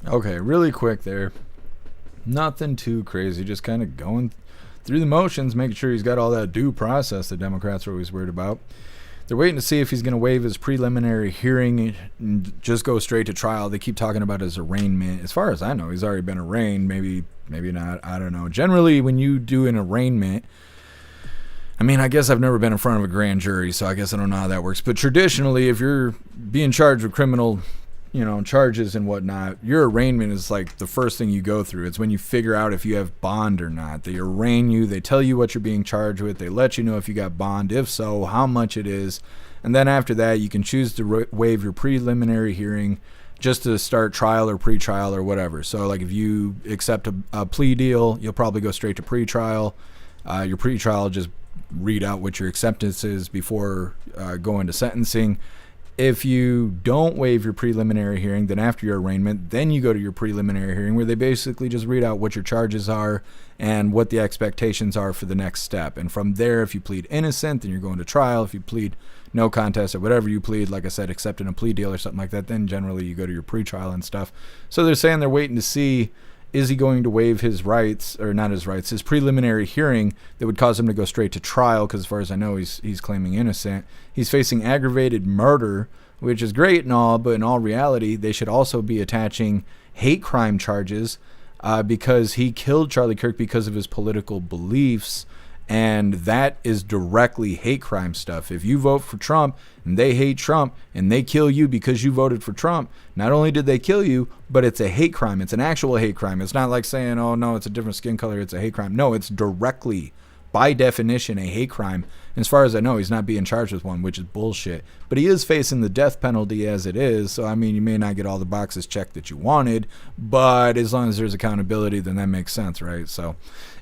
Okay, really quick there. Nothing too crazy, just kind of going through the motions, making sure he's got all that due process the Democrats are always worried about. They're waiting to see if he's going to waive his preliminary hearing and just go straight to trial. They keep talking about his arraignment. As far as I know, he's already been arraigned. Maybe not. I don't know. Generally, when you do an arraignment, I mean, I guess I've never been in front of a grand jury, so I guess I don't know how that works. But traditionally, if you're being charged with criminal, charges and whatnot, your arraignment is like the first thing you go through. It's when you figure out if you have bond or not. They arraign you. They tell you what you're being charged with. They let you know if you got bond. If so, how much it is. And then after that, you can choose to waive your preliminary hearing just to start trial or pre-trial or whatever. So like if you accept a plea deal, you'll probably go straight to pre-trial. Your pre-trial, just read out what your acceptance is before going to sentencing. If you don't waive your preliminary hearing, then after your arraignment, then you go to your preliminary hearing where they basically just read out what your charges are and what the expectations are for the next step. And from there, if you plead innocent, then you're going to trial. If you plead no contest or whatever you plead, like I said, accepting a plea deal or something like that, then generally you go to your pretrial and stuff. So they're saying they're waiting to see, is he going to waive his rights, or not his rights, his preliminary hearing that would cause him to go straight to trial, because as far as I know, he's claiming innocent. He's facing aggravated murder, which is great and all, but in all reality, they should also be attaching hate crime charges because he killed Charlie Kirk because of his political beliefs, and that is directly hate crime stuff. If you vote for Trump and they hate Trump and they kill you because you voted for Trump, not only did they kill you, but it's a hate crime. It's an actual hate crime. It's not like saying, oh no, it's a different skin color, it's a hate crime. No, it's directly, by definition, a hate crime. And as far as I know, he's not being charged with one, which is bullshit. But he is facing the death penalty as it is. So, I mean, you may not get all the boxes checked that you wanted, but as long as there's accountability, then that makes sense, right? So,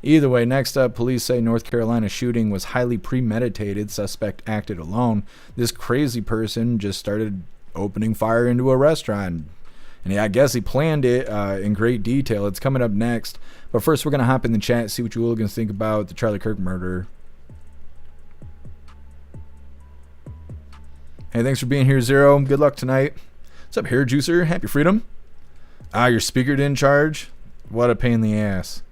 either way, next up, police say North Carolina shooting was highly premeditated. Suspect acted alone. This crazy person just started opening fire into a restaurant. And I guess he planned it in great detail. It's coming up next. But first, we're going to hop in the chat, see what you hooligans think about the Charlie Kirk murder. Hey, thanks for being here, Zero. Good luck tonight. What's up, Hair Juicer? Happy Freedom. Your speaker didn't charge? What a pain in the ass.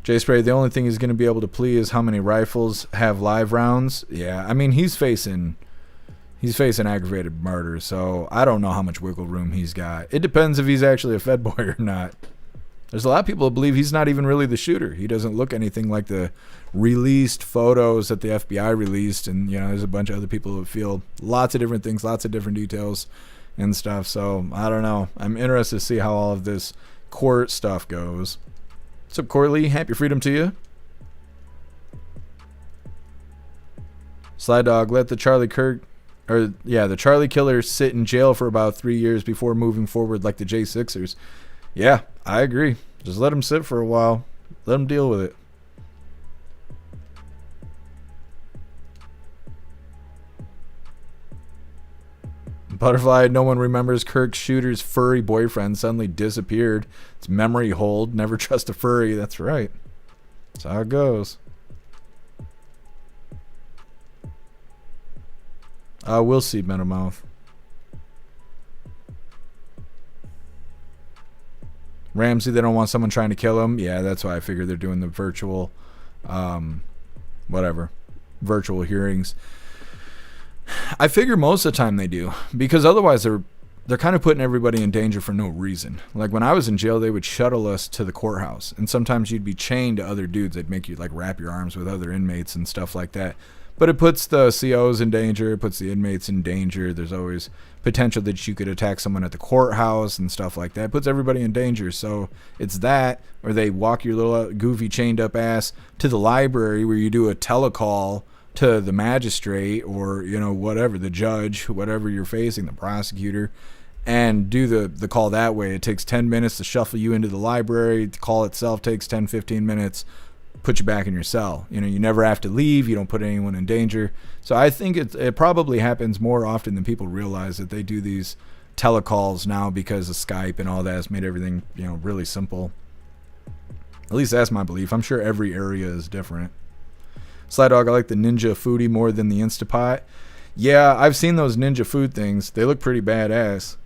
Jay Spray, the only thing he's going to be able to plea is how many rifles have live rounds. Yeah, I mean, he's facing aggravated murder, so I don't know how much wiggle room he's got. It depends if he's actually a Fed boy or not. There's a lot of people who believe he's not even really the shooter. He doesn't look anything like the released photos that the FBI released, and there's a bunch of other people who feel lots of different things, lots of different details and stuff. So I don't know. I'm interested to see how all of this court stuff goes. What's up, Corley? Happy Freedom to you. Sly Dog, let the Charlie killer sit in jail for about 3 years before moving forward like the J6ers. Yeah, I agree. Just let him sit for a while. Let him deal with it. Butterfly, no one remembers Kirk's shooter's furry boyfriend suddenly disappeared. It's memory hold. Never trust a furry. That's right. That's how it goes. We'll see, Metamouth. Ramsey, they don't want someone trying to kill him. Yeah, that's why I figure they're doing the virtual, virtual hearings. I figure most of the time they do, because otherwise they're kind of putting everybody in danger for no reason. Like when I was in jail, they would shuttle us to the courthouse, and sometimes you'd be chained to other dudes. They'd make you like wrap your arms with other inmates and stuff like that. But it puts the COs in danger. It puts the inmates in danger. There's always potential that you could attack someone at the courthouse and stuff like that. It puts everybody in danger. So it's that, or they walk your little goofy chained up ass to the library where you do a telecall to the magistrate or, you know, whatever, the judge, whatever you're facing, the prosecutor, and do the call that way. It takes 10 minutes to shuffle you into the library. The call itself takes 10, 15 minutes, put you back in your cell. You know, you never have to leave. You don't put anyone in danger. So I think it probably happens more often than people realize, that they do these telecalls now because of Skype and all that has made everything, you know, really simple. At least that's my belief. I'm sure every area is different. Sly Dog, I like the Ninja Foodie more than the Instapot. Yeah, I've seen those Ninja food things. They look pretty badass.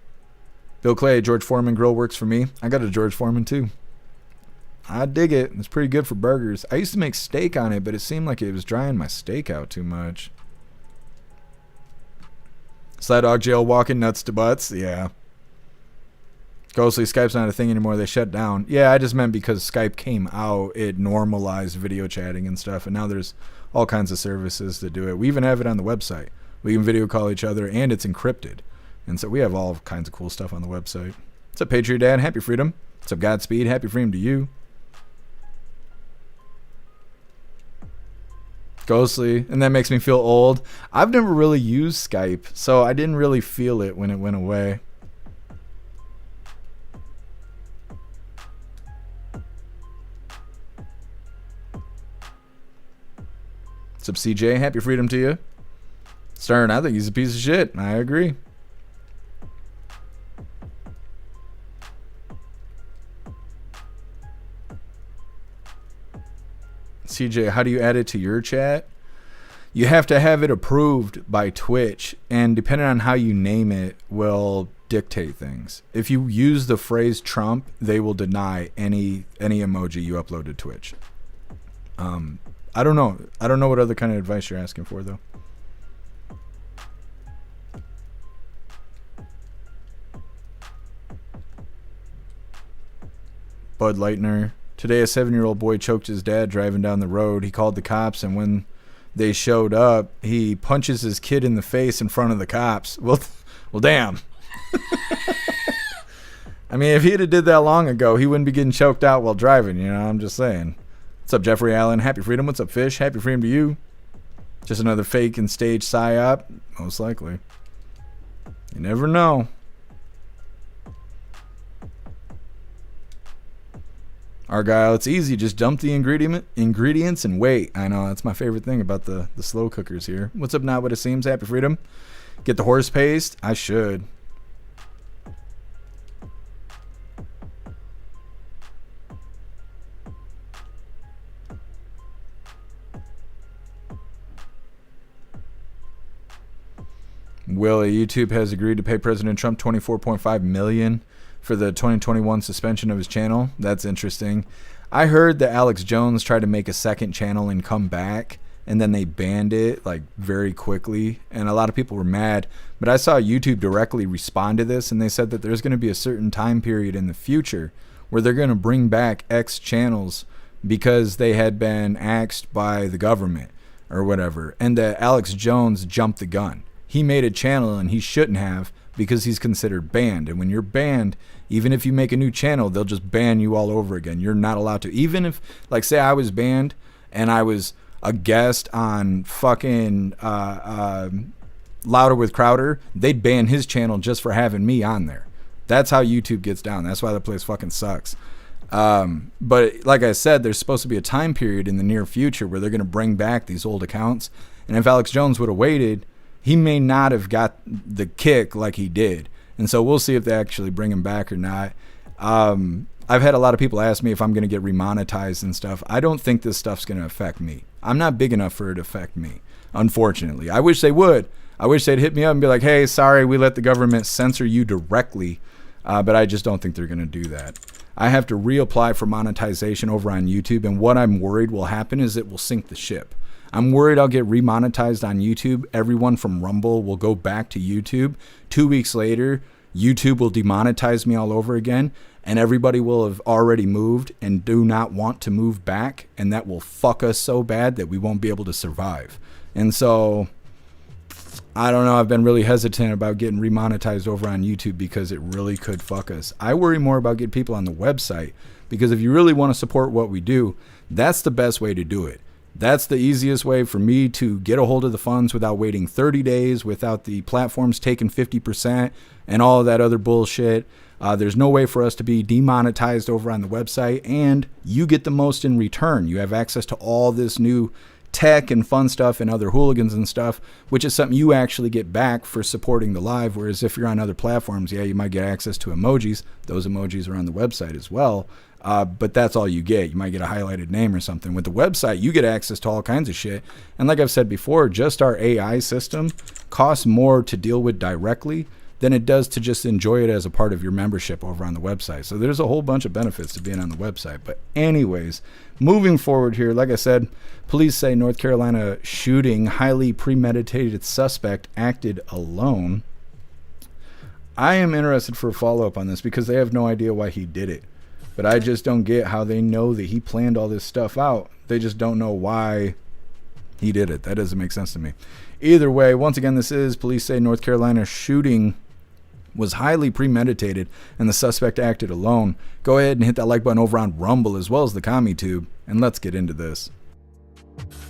Bill Clay, George Foreman grill works for me. I got a George Foreman too. I dig it. It's pretty good for burgers. I used to make steak on it, but it seemed like it was drying my steak out too much. Sly Dog Jail walking nuts to butts. Yeah. Ghostly, Skype's not a thing anymore. They shut down. Yeah, I just meant because Skype came out, it normalized video chatting and stuff, and now there's all kinds of services that do it. We even have it on the website. We can video call each other, and it's encrypted. And so we have all kinds of cool stuff on the website. What's up, Patriot Dad? Happy freedom. What's up, Godspeed? Happy freedom to you. Ghostly, and that makes me feel old. I've never really used Skype, so I didn't really feel it when it went away. What's up, CJ? Happy freedom to you. Stern, I think he's a piece of shit. I agree. CJ, how do you add it to your chat? You have to have it approved by Twitch, and depending on how you name it will dictate things. If you use the phrase Trump, they will deny any emoji you upload to Twitch. I don't know. I don't know what other kind of advice you're asking for, though. Bud Lightner. Today, a 7-year-old boy choked his dad driving down the road. He called the cops, and when they showed up, he punches his kid in the face in front of the cops. Well, damn. I mean, if he'd have did that long ago, he wouldn't be getting choked out while driving, you know? I'm just saying. What's up, Jeffrey Allen? Happy freedom. What's up, Fish? Happy freedom to you. Just another fake and stage psyop? Most likely. You never know. Argyle, it's easy. Just dump the ingredients and wait. I know, that's my favorite thing about the slow cookers here. What's up, Not What It Seems? Happy freedom. Get the horse paste? I should. Willie, YouTube has agreed to pay President Trump $24.5 million for the 2021 suspension of his channel. That's interesting. I heard that Alex Jones tried to make a second channel and come back, and then they banned it like very quickly, and a lot of people were mad. But I saw YouTube directly respond to this, and they said that there's going to be a certain time period in the future where they're going to bring back X channels because they had been axed by the government or whatever, and that Alex Jones jumped the gun. He made a channel and he shouldn't have, because he's considered banned. And when you're banned, even if you make a new channel, they'll just ban you all over again. You're not allowed to. Even if, like, say I was banned and I was a guest on fucking Louder with Crowder, they'd ban his channel just for having me on there. That's how YouTube gets down. That's why the place fucking sucks. But like I said, there's supposed to be a time period in the near future where they're going to bring back these old accounts. And if Alex Jones would have waited, he may not have got the kick like he did. And so we'll see if they actually bring him back or not. I've had a lot of people ask me if I'm going to get remonetized and stuff. I don't think this stuff's going to affect me. I'm not big enough for it to affect me, unfortunately. I wish they would. I wish they'd hit me up and be like, hey, sorry, we let the government censor you directly. But I just don't think they're going to do that. I have to reapply for monetization over on YouTube. And what I'm worried will happen is it will sink the ship. I'm worried I'll get remonetized on YouTube. Everyone from Rumble will go back to YouTube. 2 weeks later, YouTube will demonetize me all over again, and everybody will have already moved and do not want to move back, and that will fuck us so bad that we won't be able to survive. And so, I don't know. I've been really hesitant about getting remonetized over on YouTube because it really could fuck us. I worry more about getting people on the website, because if you really want to support what we do, that's the best way to do it. That's the easiest way for me to get a hold of the funds without waiting 30 days, without the platforms taking 50% and all of that other bullshit. There's no way for us to be demonetized over on the website, and you get the most in return. You have access to all this new tech and fun stuff and other hooligans and stuff, which is something you actually get back for supporting the live. Whereas if you're on other platforms, yeah, you might get access to emojis. Those emojis are on the website as well. But that's all you get. You might get a highlighted name or something. With the website, you get access to all kinds of shit. And like I've said before, just our AI system costs more to deal with directly than it does to just enjoy it as a part of your membership over on the website. So there's a whole bunch of benefits to being on the website. But anyways, moving forward here, like I said, police say North Carolina shooting, highly premeditated suspect acted alone. I am interested for a follow-up on this because they have no idea why he did it. But I just don't get how they know that he planned all this stuff out. They just don't know why he did it. That doesn't make sense to me. Either way, once again, this is police say North Carolina shooting was highly premeditated and the suspect acted alone. Go ahead and hit that like button over on Rumble as well as the CommuTube, and let's get into this.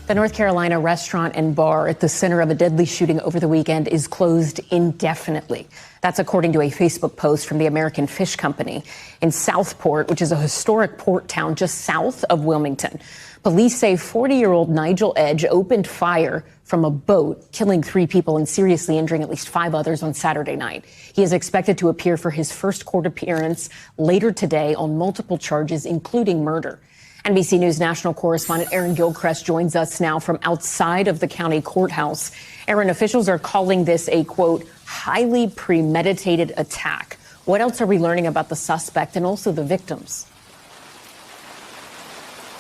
The North Carolina restaurant and bar at the center of a deadly shooting over the weekend is closed indefinitely. That's according to a Facebook post from the American Fish Company in Southport, which is a historic port town just south of Wilmington. Police say 40-year-old Nigel Edge opened fire from a boat, killing 3 people and seriously injuring at least 5 others on Saturday night. He is expected to appear for his first court appearance later today on multiple charges, including murder. NBC News national correspondent Aaron Gilchrist joins us now from outside of the county courthouse. Aaron, officials are calling this a, quote, highly premeditated attack. What else are we learning about the suspect and also the victims?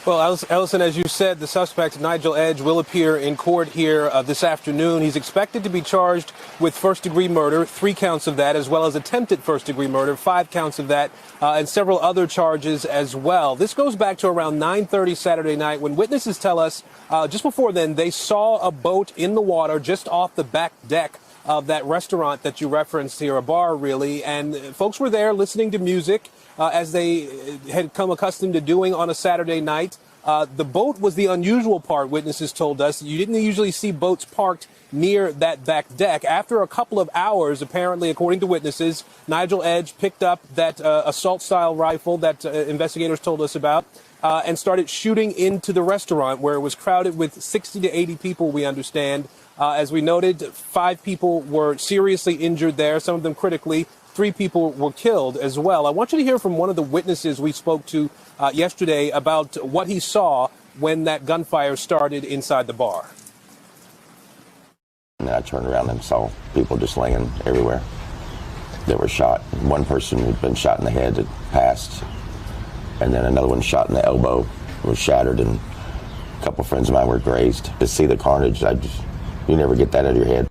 Well, Ellison, as you said, the suspect, Nigel Edge, will appear in court here this afternoon. He's expected to be charged with first-degree murder, 3 counts of that, as well as attempted first-degree murder, 5 counts of that, and several other charges as well. This goes back to around 9:30 Saturday night when witnesses tell us just before then they saw a boat in the water just off the back deck of that restaurant that you referenced here, a bar really, and folks were there listening to music as they had come accustomed to doing on a Saturday night. The boat was the unusual part, witnesses told us. You didn't usually see boats parked near that back deck. After a couple of hours, apparently, according to witnesses, Nigel Edge picked up that assault-style rifle that investigators told us about and started shooting into the restaurant where it was crowded with 60 to 80 people, we understand. As we noted, 5 people were seriously injured there, some of them critically. 3 people were killed as well. I want you to hear from one of the witnesses we spoke to yesterday about what he saw when that gunfire started inside the bar. And then I turned around and saw people just laying everywhere. They were shot. One person who'd been shot in the head had passed, and then another one shot in the elbow was shattered, and a couple friends of mine were grazed. To see the carnage, you never get that out of your head.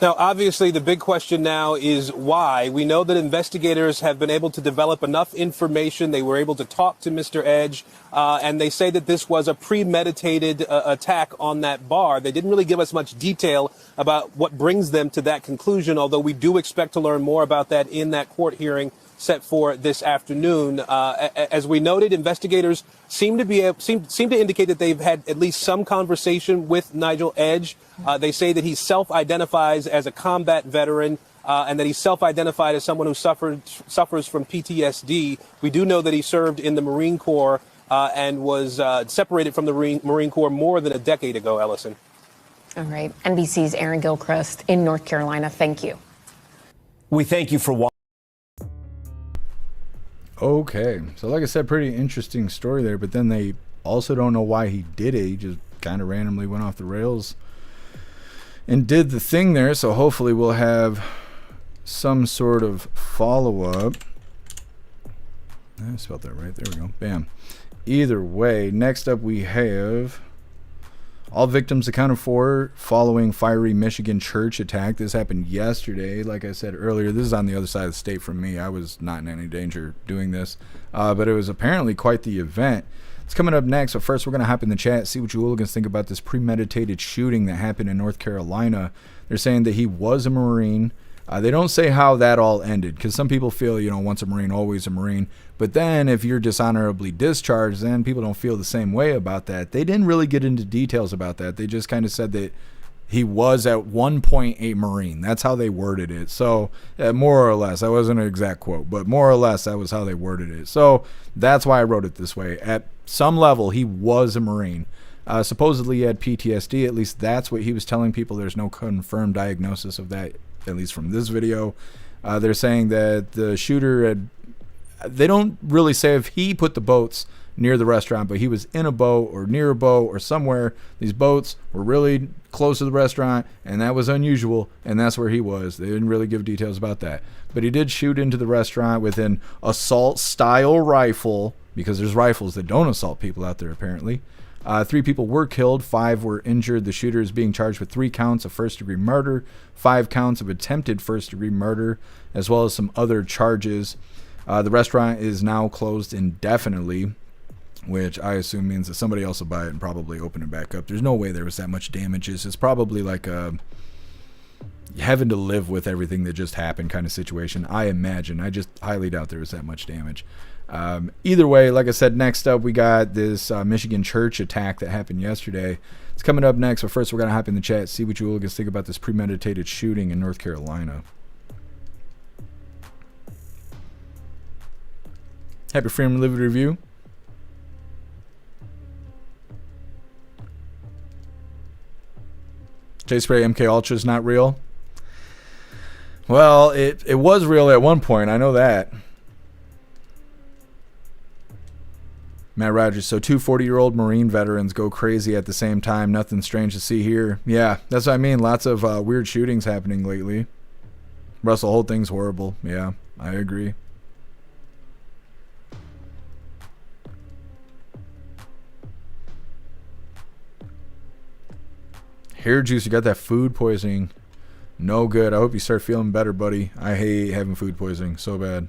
Now, obviously, the big question now is why. We know that investigators have been able to develop enough information. They were able to talk to Mr. Edge, and they say that this was a premeditated attack on that bar. They didn't really give us much detail about what brings them to that conclusion, although we do expect to learn more about that in that court hearing set for this afternoon. As we noted, investigators seem to indicate that they've had at least some conversation with Nigel Edge. They say that he self-identifies as a combat veteran and that he self-identified as someone who suffers from PTSD. We do know that he served in the Marine Corps and was separated from the Marine Corps more than a decade ago, Ellison. All right. NBC's Aaron Gilchrist in North Carolina. Thank you. We thank you for watching. Okay, so like I said, pretty interesting story there, but then they also don't know why he did it. He just kind of randomly went off the rails and did the thing there, so hopefully we'll have some sort of follow-up. I spelled that right. There we go. Bam. Either way, next up we have all victims accounted for following fiery Michigan church attack. This happened yesterday. Like I said earlier, this is on the other side of the state from me. I was not in any danger doing this, but it was apparently quite the event. It's coming up next, but first we're going to hop in the chat, see what you hooligans think about this premeditated shooting that happened in North Carolina. They're saying that he was a Marine. They don't say how that all ended, because some people feel, once a Marine, always a Marine. But then if you're dishonorably discharged, then people don't feel the same way about that. They didn't really get into details about that. They just kind of said that he was at one point a Marine. That's how they worded it. So more or less, that wasn't an exact quote, but more or less that was how they worded it. So that's why I wrote it this way. At some level, he was a Marine. Supposedly he had PTSD. At least that's what he was telling people. There's no confirmed diagnosis of that, at least from this video. They're saying that the shooter they don't really say if he put the boats near the restaurant, but he was in a boat or near a boat or somewhere. These boats were really close to the restaurant, and that was unusual, and that's where he was. They didn't really give details about that. But he did shoot into the restaurant with an assault-style rifle, because there's rifles that don't assault people out there, apparently. 3 people were killed, 5 were injured. The shooter is being charged with 3 counts of first-degree murder, 5 counts of attempted first-degree murder, as well as some other charges. The restaurant is now closed indefinitely, which I assume means that somebody else will buy it and probably open it back up. There's no way there was that much damages. It's probably like having to live with everything that just happened kind of situation, I imagine. I just highly doubt there was that much damage. Either way, like I said, next up we got this Michigan church attack that happened yesterday. It's coming up next, but first we're going to hop in the chat, see what you hooligans think about this premeditated shooting in North Carolina. Happy Freedom Live Review. J-Spray MK Ultra is not real. Well, it was real at one point. I know that. Matt Rogers, so 2 40-year-old Marine veterans go crazy at the same time. Nothing strange to see here. Yeah, that's what I mean. Lots of weird shootings happening lately. Russell, the whole thing's horrible. Yeah, I agree. Hair juice, you got that food poisoning. No good. I hope you start feeling better, buddy. I hate having food poisoning so bad.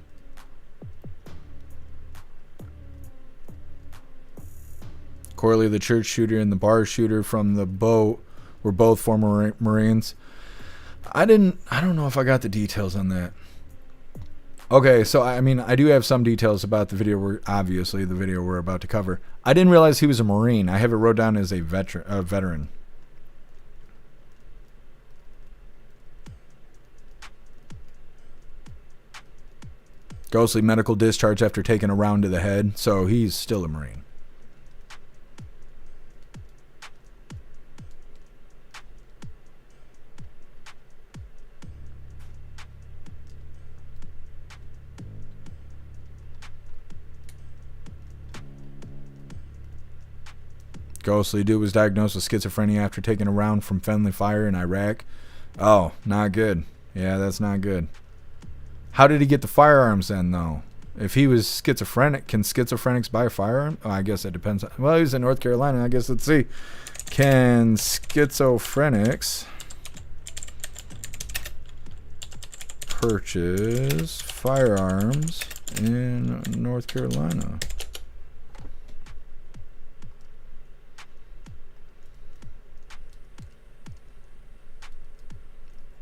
Corley, the church shooter and the bar shooter from the boat were both former Marines. I don't know if I got the details on that. Okay, so I mean, I do have some details about the video. Obviously the video we're about to cover. I didn't realize he was a Marine. I have it wrote down as a veteran. Ghostly medical discharge after taking a round to the head, so he's still a Marine. Ghostly dude was diagnosed with schizophrenia after taking a round from friendly fire in Iraq. Oh, not good. Yeah, that's not good. How did he get the firearms then, though? If he was schizophrenic, can schizophrenics buy a firearm? Oh, I guess that depends. Well, he was in North Carolina. I guess let's see. Can schizophrenics purchase firearms in North Carolina?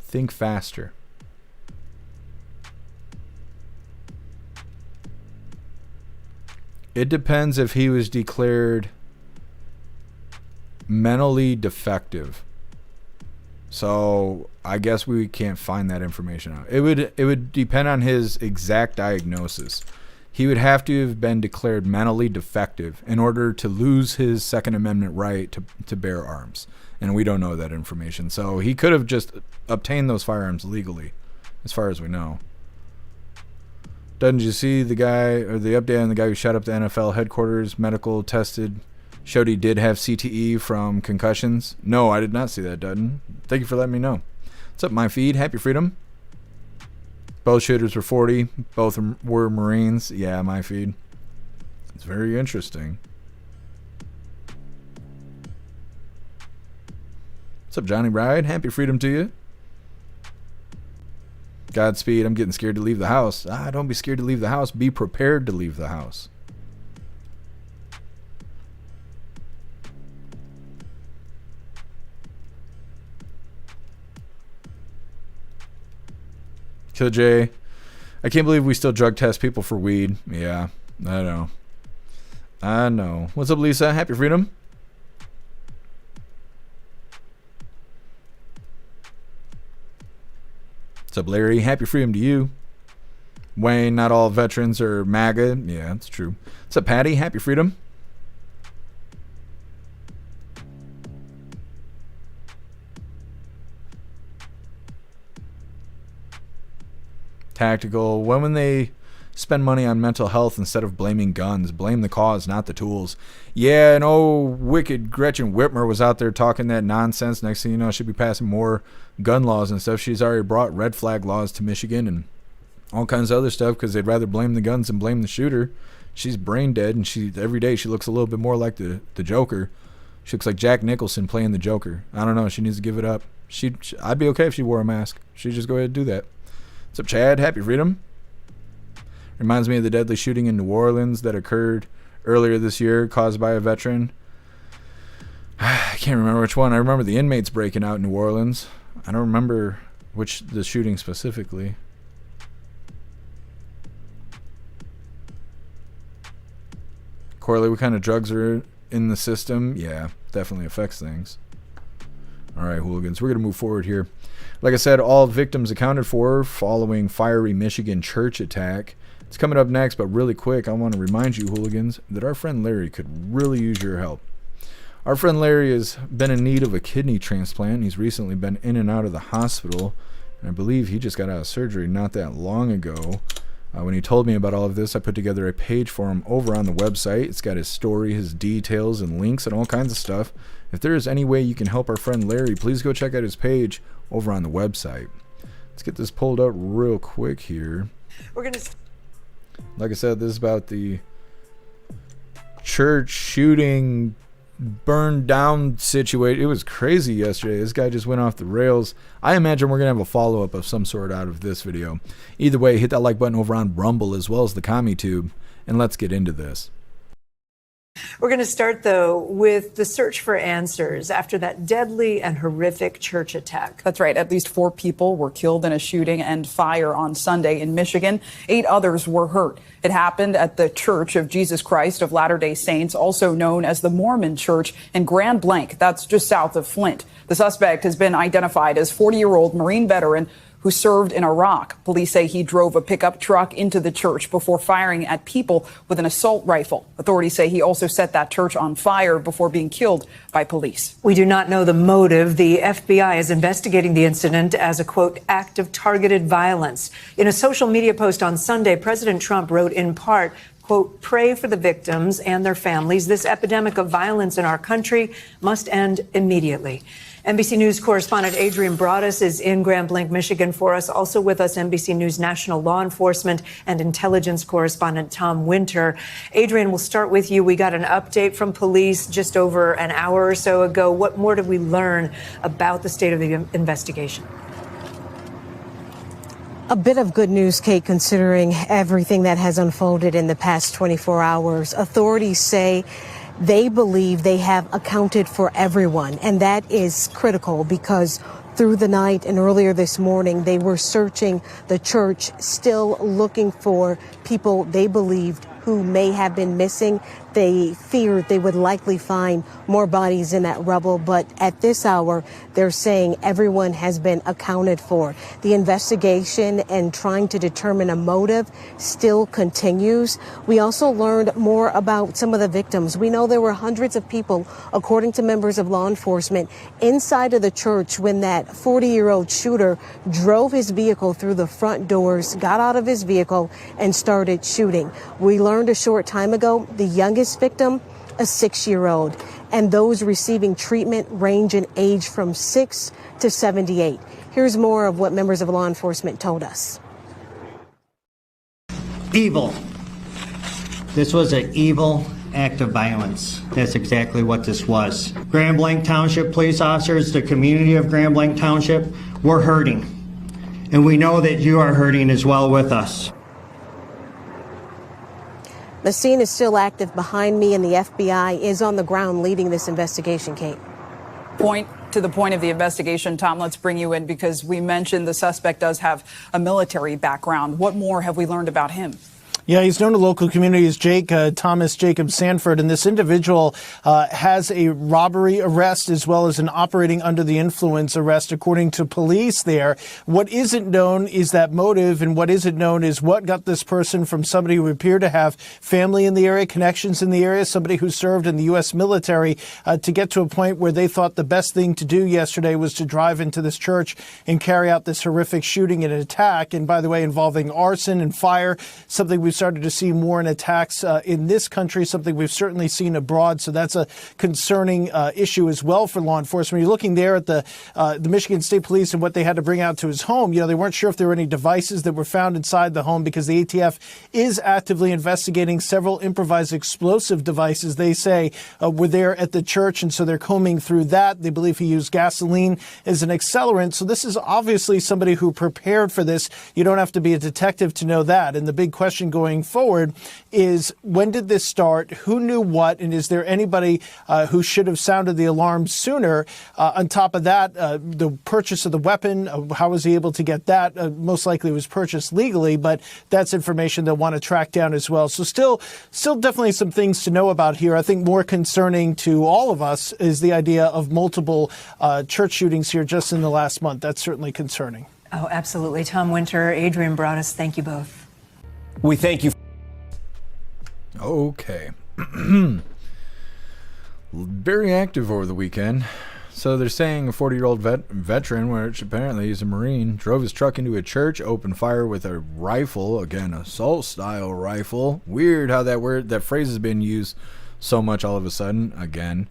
Think faster. It depends if he was declared mentally defective. So I guess we can't find that information out. It would depend on his exact diagnosis. He would have to have been declared mentally defective in order to lose his Second Amendment right to bear arms. And we don't know that information. So he could have just obtained those firearms legally, as far as we know. Didn't you see the guy, or the update on the guy who shot up the NFL headquarters, medical tested, showed he did have CTE from concussions? No, I did not see that, Dutton. Thank you for letting me know. What's up, my feed? Happy Freedom. Both shooters were 40. Both were Marines. Yeah, my feed. It's very interesting. What's up, Johnny Ride? Happy Freedom to you. Godspeed. I'm getting scared to leave the house. Don't be scared to leave the house. Be prepared to leave the house. Kill J. I can't believe we still drug test people for weed. Yeah, I know. I know. What's up, Lisa? Happy freedom. What's up, Larry? Happy freedom to you. Wayne, not all veterans are MAGA. Yeah, that's true. What's up, Patty? Happy freedom. Tactical. When they spend money on mental health instead of blaming guns, blame the cause, not the tools. Yeah, and wicked Gretchen Whitmer was out there talking that nonsense. Next thing you know, she'll be passing more gun laws and stuff. She's already brought red flag laws to Michigan and all kinds of other stuff because they'd rather blame the guns than blame the shooter. She's brain dead, and every day she looks a little bit more like the Joker. She looks like Jack Nicholson playing the Joker. I don't know. She needs to give it up. I'd be okay if she wore a mask. She'd just go ahead and do that. What's up, Chad? Happy freedom. Reminds me of the deadly shooting in New Orleans that occurred earlier this year, caused by a veteran. I can't remember which one. I remember the inmates breaking out in New Orleans. I don't remember the shooting specifically. Corley, what kind of drugs are in the system? Yeah, definitely affects things. All right, hooligans, we're going to move forward here. Like I said, all victims accounted for following fiery Michigan church attack. It's coming up next, but really quick, I want to remind you, hooligans, that our friend Larry could really use your help. Our friend Larry has been in need of a kidney transplant. He's recently been in and out of the hospital, and I believe he just got out of surgery not that long ago. When he told me about all of this, I put together a page for him over on the website. It's got his story, his details, and links and all kinds of stuff. If there is any way you can help our friend Larry, please go check out his page over on the website. Let's get this pulled up real quick here. Like I said, this is about the church shooting, burned down situation. It was crazy yesterday. This guy just went off the rails. I imagine we're going to have a follow-up of some sort out of this video. Either way, hit that like button over on Rumble as well as the CommuTube, and let's get into this. We're going to start, though, with the search for answers after that deadly and horrific church attack. That's right. At least 4 people were killed in a shooting and fire on Sunday in Michigan. 8 others were hurt. It happened at the Church of Jesus Christ of Latter-day Saints, also known as the Mormon Church in Grand Blanc. That's just south of Flint. The suspect has been identified as 40-year-old Marine veteran who served in Iraq. Police say he drove a pickup truck into the church before firing at people with an assault rifle. Authorities say he also set that church on fire before being killed by police. We do not know the motive. The FBI is investigating the incident as a, quote, act of targeted violence. In a social media post on Sunday, President Trump wrote in part, quote, pray for the victims and their families. This epidemic of violence in our country must end immediately. NBC News correspondent Adrian Broaddus is in Grand Blanc, Michigan for us. Also with us, NBC News national law enforcement and intelligence correspondent Tom Winter. Adrian, we'll start with you. We got an update from police just over an hour or so ago. What more did we learn about the state of the investigation? A bit of good news, Kate, considering everything that has unfolded in the past 24 hours. Authorities say they believe they have accounted for everyone, and that is critical because through the night and earlier this morning, they were searching the church, still looking for people they believed who may have been missing. They feared they would likely find more bodies in that rubble, but at this hour, they're saying everyone has been accounted for. The investigation and trying to determine a motive still continues. We also learned more about some of the victims. We know there were hundreds of people, according to members of law enforcement, inside of the church when that 40-year-old shooter drove his vehicle through the front doors, got out of his vehicle, and started shooting. We learned a short time ago the youngest victim, a 6-year-old, and those receiving treatment range in age from 6 to 78. Here's more of what members of law enforcement told us. Evil. This was an evil act of violence. That's exactly what this was. Grand Blanc Township police officers, the community of Grand Blanc Township, we're hurting. And we know that you are hurting as well with us. The scene is still active behind me, and the FBI is on the ground leading this investigation, Kate. Point to the point of the investigation, Tom, let's bring you in because we mentioned the suspect does have a military background. What more have we learned about him? Yeah, he's known to local community as Thomas Jacob Sanford, and this individual has a robbery arrest as well as an operating under the influence arrest, according to police there. What isn't known is that motive, and what isn't known is what got this person from somebody who appeared to have family in the area, connections in the area, somebody who served in the U.S. military, to get to a point where they thought the best thing to do yesterday was to drive into this church and carry out this horrific shooting and attack. And by the way, involving arson and fire, something we've started to see more in attacks in this country, something we've certainly seen abroad. So that's a concerning issue as well for law enforcement. You're looking there at the Michigan State Police and what they had to bring out to his home. You know, they weren't sure if there were any devices that were found inside the home because the ATF is actively investigating several improvised explosive devices they say were there at the church. And so they're combing through that. They believe he used gasoline as an accelerant. So this is obviously somebody who prepared for this. You don't have to be a detective to know that. And the big question going forward is, when did this start? Who knew what? And is there anybody who should have sounded the alarm sooner? On top of that, the purchase of the weapon, how was he able to get that? Most likely it was purchased legally, but that's information they'll want to track down as well. So still definitely some things to know about here. I think more concerning to all of us is the idea of multiple church shootings here just in the last month. That's certainly concerning. Oh, absolutely. Tom Winter, Adrian Broadus, thank you both. We thank you. Okay. Very active over the weekend. So they're saying a 40-year-old veteran, which apparently is a Marine, drove his truck into a church, opened fire with a rifle, again, assault-style rifle. Weird how that phrase has been used so much all of a sudden, again.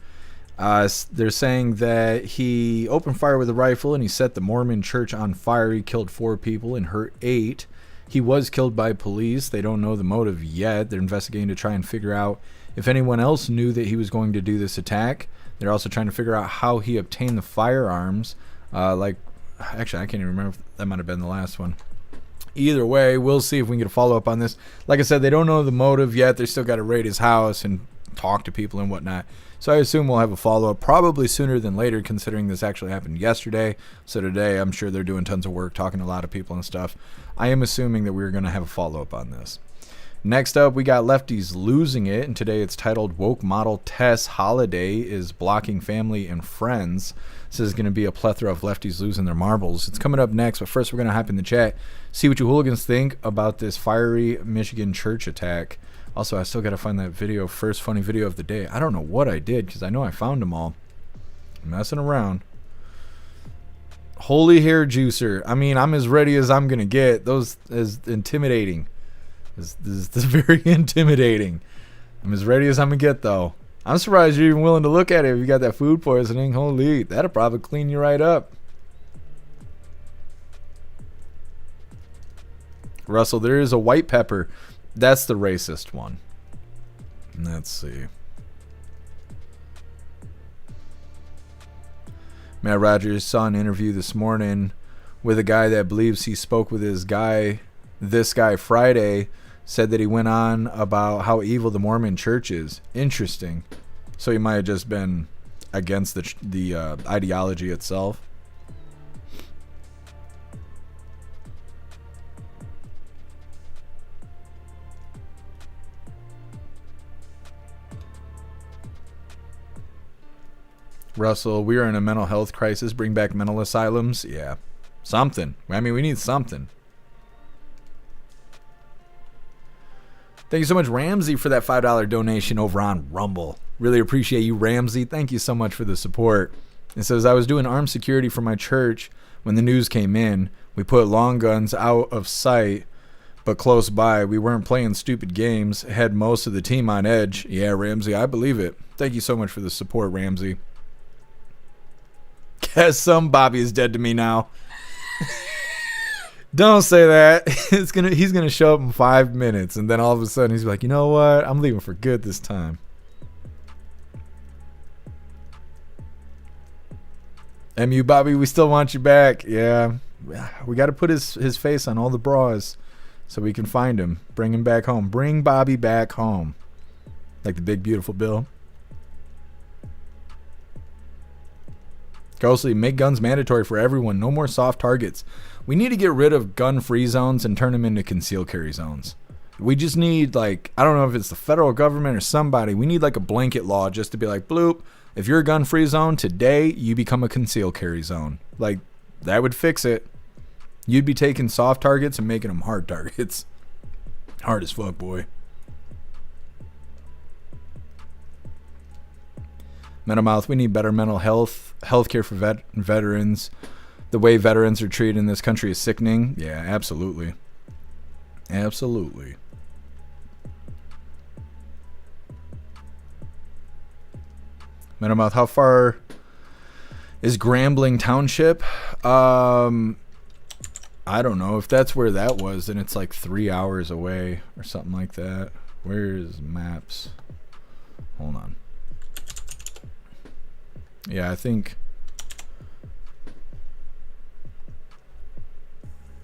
They're saying that he opened fire with a rifle and he set the Mormon church on fire. He killed 4 people and hurt 8. He was killed by police. They don't know the motive yet. They're investigating to try and figure out if anyone else knew that he was going to do this attack. They're also trying to figure out how he obtained the firearms. Actually, I can't even remember if that might have been the last one. Either way, we'll see if we can get a follow-up on this. Like I said, they don't know the motive yet. They still got to raid his house and talk to people and whatnot. So I assume we'll have a follow-up probably sooner than later, considering this actually happened yesterday. So today, I'm sure they're doing tons of work, talking to a lot of people and stuff. I am assuming that we're going to have a follow-up on this. Next up, we got Lefties losing it, and today it's titled Woke Model Tess Holiday is Blocking Family and Friends. This is going to be a plethora of lefties losing their marbles. It's coming up next, but first we're going to hop in the chat, see what you hooligans think about this fiery Michigan church attack. Also, I still got to find that video, first funny video of the day. I don't know what I did, because I know I found them all. I'm messing around. Holy hair juicer. I mean, I'm as ready as I'm going to get. Those is intimidating. This is very intimidating. I'm as ready as I'm going to get, though. I'm surprised you're even willing to look at it if you got that food poisoning. Holy, that'll probably clean you right up. Russell, there is a white pepper. That's the racist one. Let's see. Matt Rogers saw an interview this morning with a guy that believes he spoke with this guy Friday, said that he went on about how evil the Mormon church is. Interesting. So he might have just been against the ideology itself. Russell, we are in a mental health crisis. Bring back mental asylums. Yeah. Something. I mean, we need something. Thank you so much, Ramsey, for that $5 donation over on Rumble. Really appreciate you, Ramsey. Thank you so much for the support. It says, I was doing armed security for my church when the news came in. We put long guns out of sight, but close by. We weren't playing stupid games. Had most of the team on edge. Yeah, Ramsey, I believe it. Thank you so much for the support, Ramsey. Guess some Bobby is dead to me now. Don't say that. He's gonna show up in 5 minutes, and then all of a sudden he's like, you know what? I'm leaving for good this time. MU Bobby, we still want you back. Yeah, we got to put his face on all the bras so we can find him, bring him back home. Bring Bobby back home, like the big beautiful bill. Ghostly, make guns mandatory for everyone. No more soft targets. We need to get rid of gun-free zones and turn them into concealed carry zones. We just need, like, I don't know if it's the federal government or somebody. We need like a blanket law just to be like, bloop, if you're a gun-free zone today, you become a concealed carry zone. Like, that would fix it. You'd be taking soft targets and making them hard targets. Hard as fuck, boy. Metamouth, we need better mental health care for veterans. The way veterans are treated in this country is sickening. Yeah, absolutely. Absolutely. Metamouth, how far is Grambling Township? I don't know. If that's where that was, then it's like 3 hours away or something like that. Where's maps? Hold on. Yeah, I think...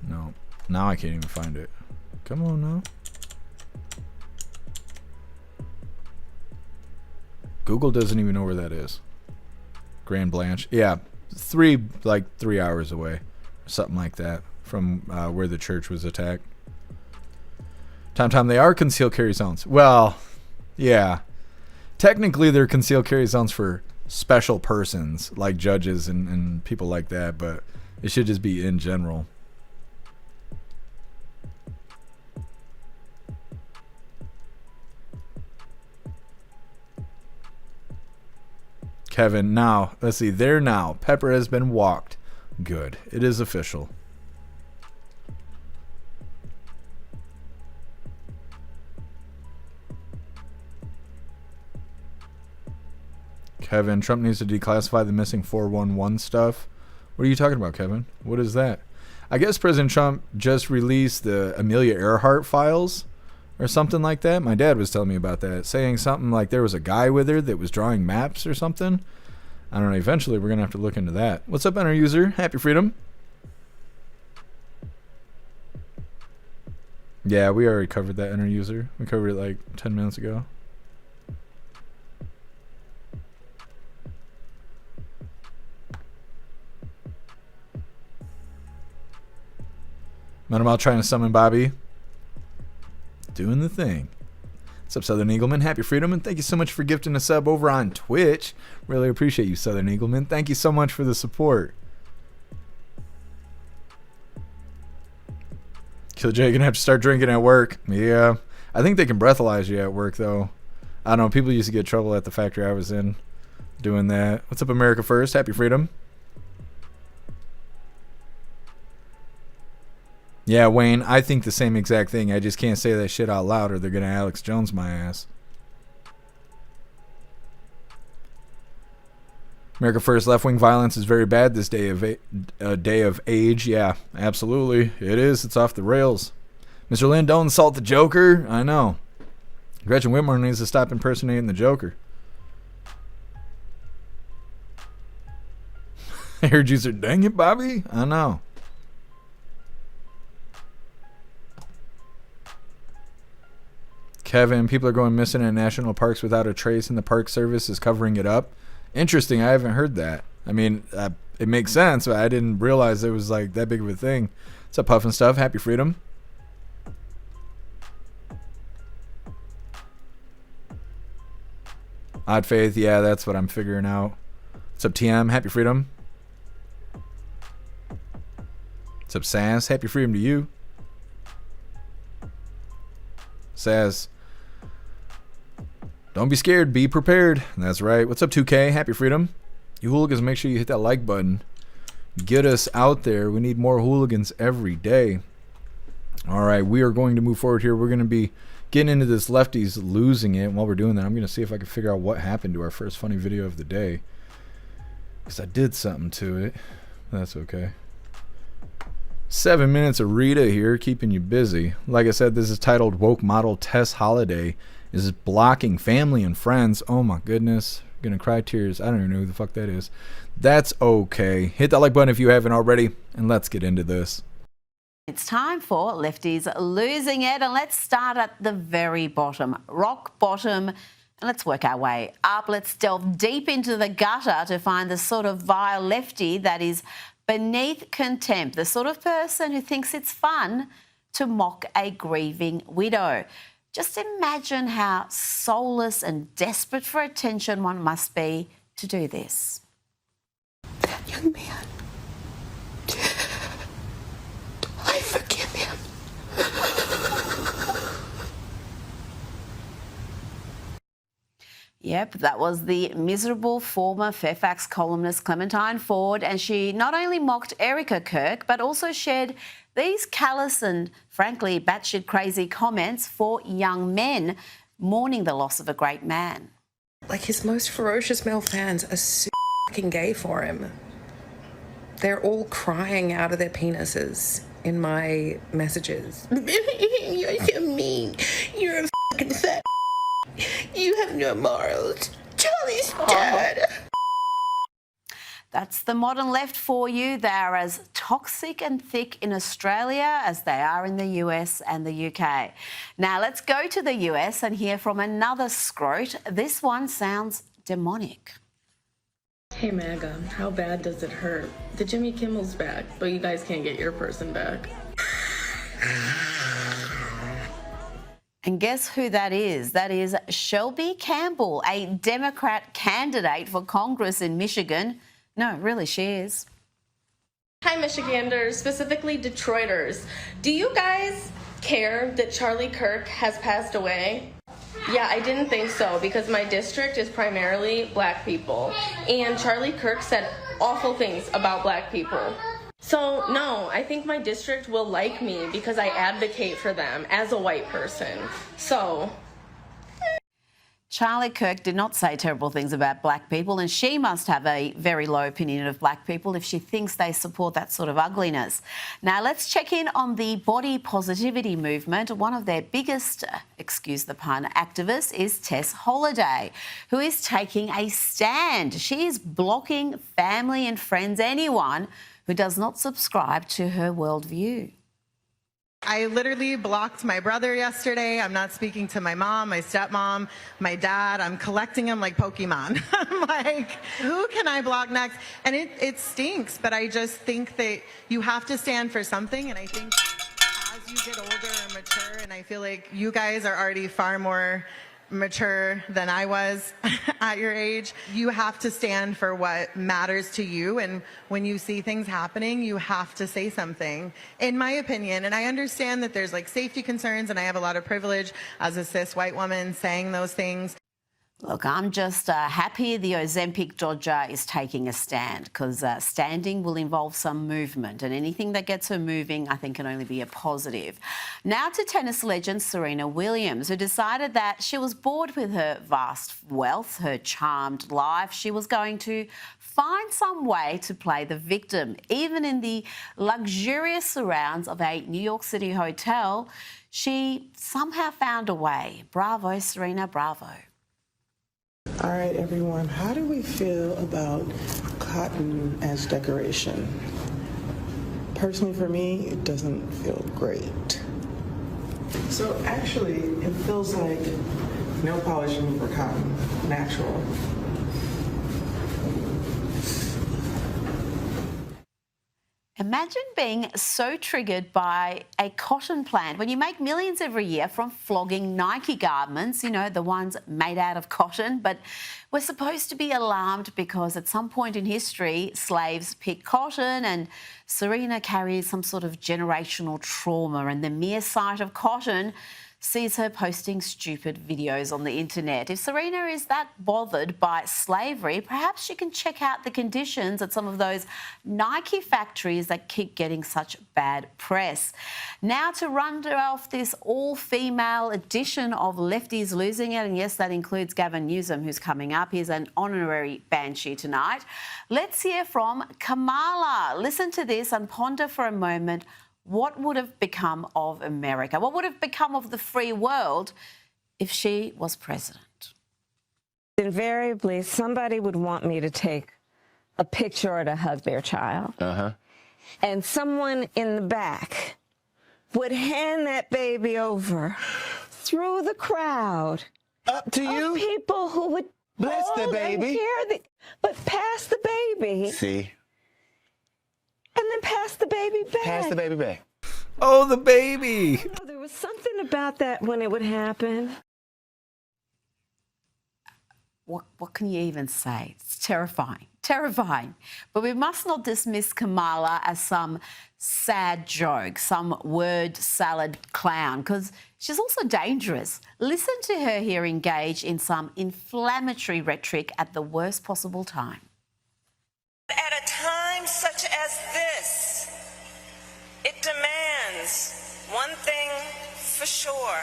No. Now I can't even find it. Come on now. Google doesn't even know where that is. Grand Blanche. Yeah. 3 hours away. Something like that. From where the church was attacked. Tom, they are concealed carry zones. Well, yeah. Technically, they're concealed carry zones for special persons, like judges and people like that, but it should just be in general. Kevin, now, let's see, there now. Pepper has been walked. Good. It is official. Kevin, Trump needs to declassify the missing 411 stuff. What are you talking about, Kevin? What is that? I guess President Trump just released the Amelia Earhart files or something like that. My dad was telling me about that, saying something like there was a guy with her that was drawing maps or something. I don't know. Eventually, we're going to have to look into that. What's up, Enter User? Happy Freedom. Yeah, we already covered that, Enter User. We covered it like 10 minutes ago. Metamouth trying to summon Bobby. Doing the thing. What's up, Southern Eagleman? Happy Freedom, and thank you so much for gifting a sub over on Twitch. Really appreciate you, Southern Eagleman. Thank you so much for the support. Kill Jay, gonna have to start drinking at work. Yeah. I think they can breathalyze you at work, though. I don't know. People used to get in trouble at the factory I was in doing that. What's up, America First? Happy Freedom. Yeah, Wayne, I think the same exact thing. I just can't say that shit out loud or they're going to Alex Jones my ass. America First, left-wing violence is very bad this day of age. Yeah, absolutely. It is. It's off the rails. Mr. Lynn, don't insult the Joker. I know. Gretchen Whitmer needs to stop impersonating the Joker. I heard you say, dang it, Bobby. I know. Kevin, people are going missing in national parks without a trace, and the Park Service is covering it up. Interesting. I haven't heard that. I mean, it makes sense, but I didn't realize it was like that big of a thing. What's up, Puff and Stuff? Happy Freedom. Odd Faith. Yeah, that's what I'm figuring out. What's up, TM? Happy Freedom. What's up, Sass? Happy Freedom to you. Sass. Don't be scared. Be prepared. That's right. What's up, 2K? Happy Freedom. You hooligans, make sure you hit that like button. Get us out there. We need more hooligans every day. All right. We are going to move forward here. We're going to be getting into this Lefties losing it. And while we're doing that, I'm going to see if I can figure out what happened to our first funny video of the day. Because I did something to it. That's okay. 7 minutes of Rita here, keeping you busy. Like I said, this is titled Woke Model Tess Holiday is blocking family and friends. Oh my goodness. Gonna cry tears. I don't even know who the fuck that is. That's okay. Hit that like button if you haven't already, and let's get into this. It's time for Lefties losing it, and let's start at the very bottom. Rock bottom. Let's work our way up. Let's delve deep into the gutter to find the sort of vile lefty that is beneath contempt, the sort of person who thinks it's fun to mock a grieving widow. Just imagine how soulless and desperate for attention one must be to do this. That young man, I forgive him. Yep, that was the miserable former Fairfax columnist Clementine Ford, and she not only mocked Erica Kirk, but also shared these callous and, frankly, batshit crazy comments for young men mourning the loss of a great man. Like, his most ferocious male fans are so fucking gay for him. They're all crying out of their penises in my messages. You're so mean. You're a fucking fat. You have no morals. Charlie's dead. That's the modern left for you. They are as toxic and thick in Australia as they are in the US and the UK. Now let's go to the US and hear from another scrote. This one sounds demonic. Hey MAGA, how bad does it hurt? The Jimmy Kimmel's back, but you guys can't get your person back. And guess who that is? That is Shelby Campbell, a Democrat candidate for Congress in Michigan. No, really, she is. Hi, Michiganders, specifically Detroiters. Do you guys care that Charlie Kirk has passed away? Yeah, I didn't think so, because my district is primarily black people, and Charlie Kirk said awful things about black people. So, no, I think my district will like me because I advocate for them as a white person. So... Charlie Kirk did not say terrible things about black people, and she must have a very low opinion of black people if she thinks they support that sort of ugliness. Now, let's check in on the body positivity movement. One of their biggest, excuse the pun, activists is Tess Holliday, who is taking a stand. She is blocking family and friends, anyone who does not subscribe to her worldview. I literally blocked my brother yesterday. I'm not speaking to my mom, my stepmom, my dad. I'm collecting them like Pokemon. I'm like, who can I block next? And it stinks, but I just think that you have to stand for something. And I think as you get older and mature, and I feel like you guys are already far more mature than I was at your age, you have to stand for what matters to you, and when you see things happening, you have to say something, in my opinion. And I understand that there's like safety concerns, and I have a lot of privilege as a cis white woman saying those things. Look, I'm just happy the Ozempic Dodger is taking a stand, because standing will involve some movement, and anything that gets her moving, I think, can only be a positive. Now to tennis legend Serena Williams, who decided that she was bored with her vast wealth, her charmed life. She was going to find some way to play the victim. Even in the luxurious surrounds of a New York City hotel, she somehow found a way. Bravo, Serena, bravo. All right, everyone, how do we feel about cotton as decoration? Personally, for me, it doesn't feel great. So actually, it feels like nail polish for cotton, natural. Imagine being so triggered by a cotton plant when you make millions every year from flogging Nike garments, you know, the ones made out of cotton. But we're supposed to be alarmed because at some point in history, slaves picked cotton, and Serena carries some sort of generational trauma, and the mere sight of cotton sees her posting stupid videos on the internet. If Serena is that bothered by slavery, perhaps she can check out the conditions at some of those Nike factories that keep getting such bad press. Now to run off this all-female edition of Lefties Losing It, and yes, that includes Gavin Newsom, who's coming up. He's an honorary Banshee tonight. Let's hear from Kamala. Listen to this and ponder for a moment. What would have become of America? What would have become of the free world if she was president? Invariably, somebody would want me to take a picture or to hug their child. And someone in the back would hand that baby over through the crowd up to you? People who would bless the hold and baby. but pass the baby. See? And then pass the baby back. Pass the baby back. Oh, the baby. Oh, there was something about that when it would happen. What can you even say? It's terrifying, terrifying. But we must not dismiss Kamala as some sad joke, some word salad clown, because she's also dangerous. Listen to her here engage in some inflammatory rhetoric at the worst possible time. At a time such as this, it demands one thing for sure.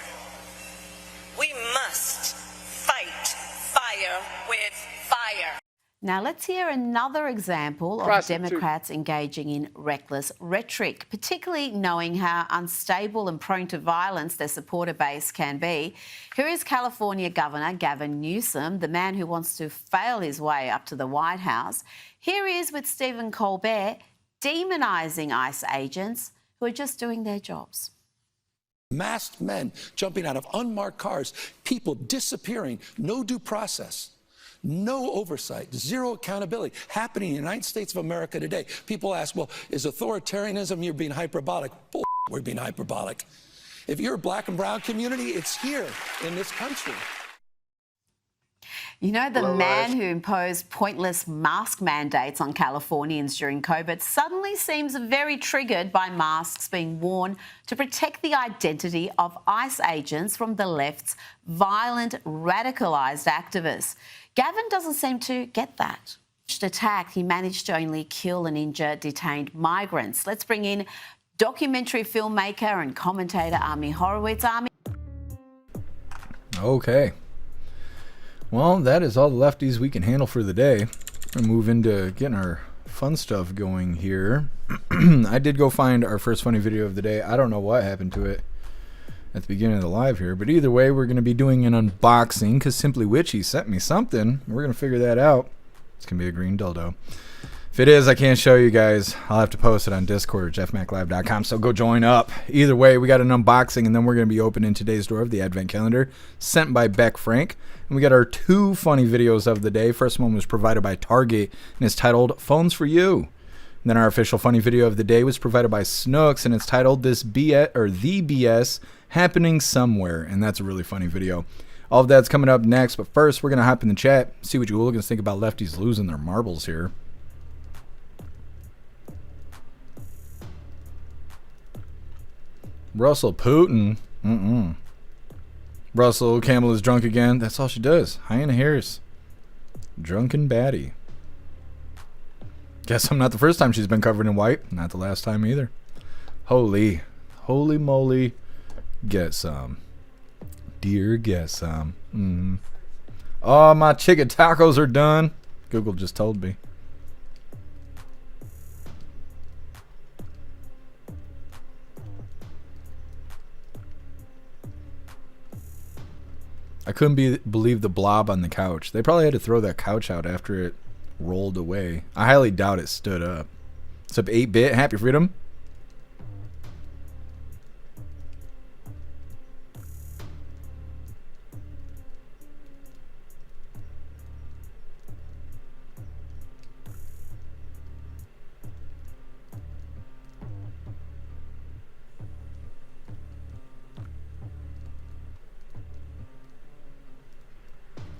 We must fight fire with fire. Now let's hear another example of Democrats engaging in reckless rhetoric, particularly knowing how unstable and prone to violence their supporter base can be. Here is California Governor Gavin Newsom, the man who wants to fail his way up to the White House. Here he is with Stephen Colbert demonising ICE agents who are just doing their jobs. Masked men jumping out of unmarked cars, people disappearing, no due process, no oversight, zero accountability happening in the United States of America today. People ask, well, is authoritarianism, you're being hyperbolic? Bull, we're being hyperbolic. If you're a black and brown community, it's here in this country. You know, the man who imposed pointless mask mandates on Californians during COVID suddenly seems very triggered by masks being worn to protect the identity of ICE agents from the left's violent, radicalised activists. Gavin doesn't seem to get that. Attack, he managed to only kill and injure detained migrants. Let's bring in documentary filmmaker and commentator Ami Horowitz. Ami. Okay. Well, that is all the lefties we can handle for the day. We're gonna move into getting our fun stuff going here. I did go find our first funny video of the day. I don't know what happened to it at the beginning of the live here, but either way, we're going to be doing an unboxing because Simply Witchy sent me something. We're going to figure that out. It's going to be a green dildo. If it is, I can't show you guys. I'll have to post it on Discord, jeffmaclive.com, so go join up. Either way, we got an unboxing, and then we're going to be opening today's door of the Advent Calendar, sent by Beck Frank. And we got our two funny videos of the day. First one was provided by Target, and it's titled, Phones for You. And then our official funny video of the day was provided by Snooks, and it's titled, This BS, or The BS Happening Somewhere. And that's a really funny video. All of that's coming up next, but first, we're going to hop in the chat, see what you hooligans think about lefties losing their marbles here. Russell Putin. Russell Campbell is drunk again. That's all she does. Hannah Harris. Drunken baddie. Guess I'm not the first time she's been covered in white. Not the last time either. Holy moly. Get some. Dear, get some. Oh, my chicken tacos are done. Google just told me. I couldn't believe the blob on the couch. They probably had to throw that couch out after it rolled away. I highly doubt it stood up. What's up, 8-Bit? Happy Freedom?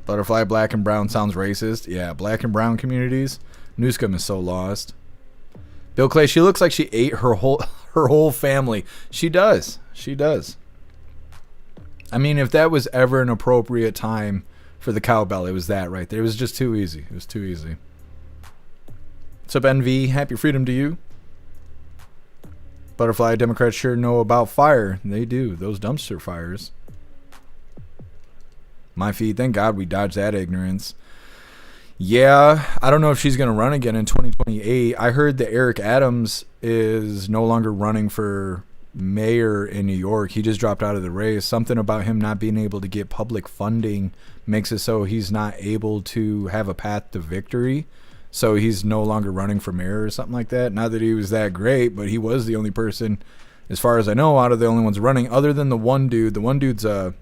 Butterfly black and brown sounds racist. Yeah, black and brown communities. Newscom is so lost. Bill Clay, she looks like she ate her whole family. She does. She does. I mean, if that was ever an appropriate time for the cowbell, it was that right there. It was just too easy. It was too easy. What's up, NV? Happy freedom to you. Butterfly, Democrats sure know about fire. They do. Those dumpster fires. My feed, thank God we dodged that ignorance. Yeah, I don't know if she's going to run again in 2028. I heard that Eric Adams is no longer running for mayor in New York. He just dropped out of the race. Something about him not being able to get public funding makes it so he's not able to have a path to victory. So he's no longer running for mayor or something like that. Not that he was that great, but he was the only person, as far as I know, out of the only ones running, other than the one dude. The one dude's a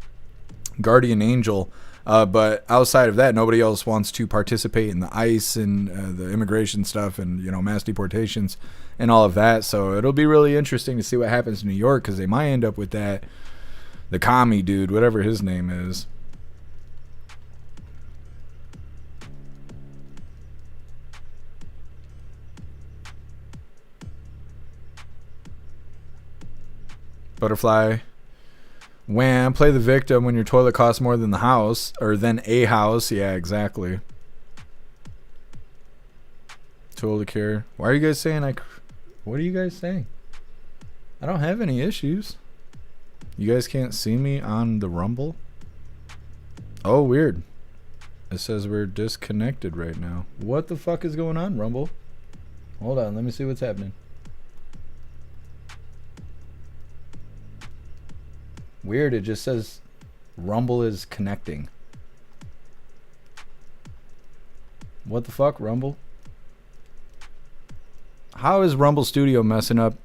guardian angel. But outside of that, nobody else wants to participate in the ICE and the immigration stuff and, you know, mass deportations and all of that. So it'll be really interesting to see what happens in New York, because they might end up with that, the commie dude, whatever his name is. Butterfly. Wham, play the victim when your toilet costs more than the house, or than a house. Yeah, exactly. Toilet care. Why are you guys saying what are you guys saying? I don't have any issues. You guys can't see me on the Rumble? Oh, weird. It says we're disconnected right now. What the fuck is going on, Rumble? Hold on, let me see what's happening. Weird, it just says Rumble is connecting. What the fuck, Rumble? How is Rumble Studio messing up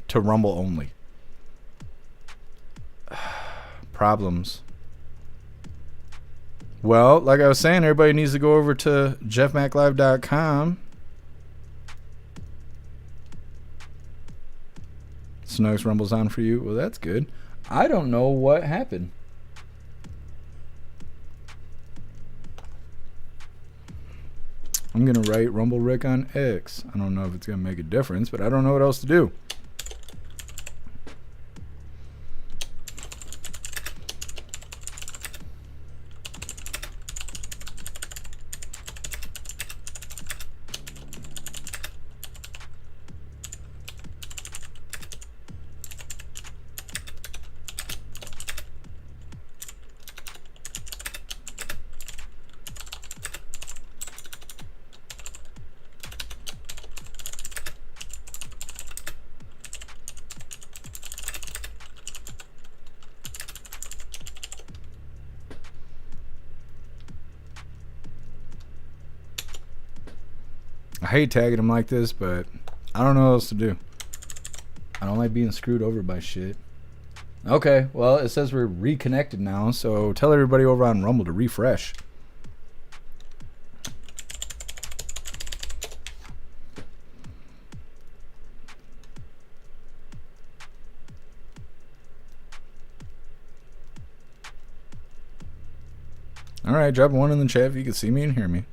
to Rumble only? Problems. Well, like I was saying, everybody needs to go over to jeffmaclive.com. Snugs Rumble's on for you. Well, that's good. I don't know what happened. I'm going to write Rumble Rick on X. I don't know if it's going to make a difference, but I don't know what else to do. I hate tagging him like this, but I don't know what else to do. I don't like being screwed over by shit. Okay, well, it says we're reconnected now, so tell everybody over on Rumble to refresh. Alright, drop one in the chat if you can see me and hear me.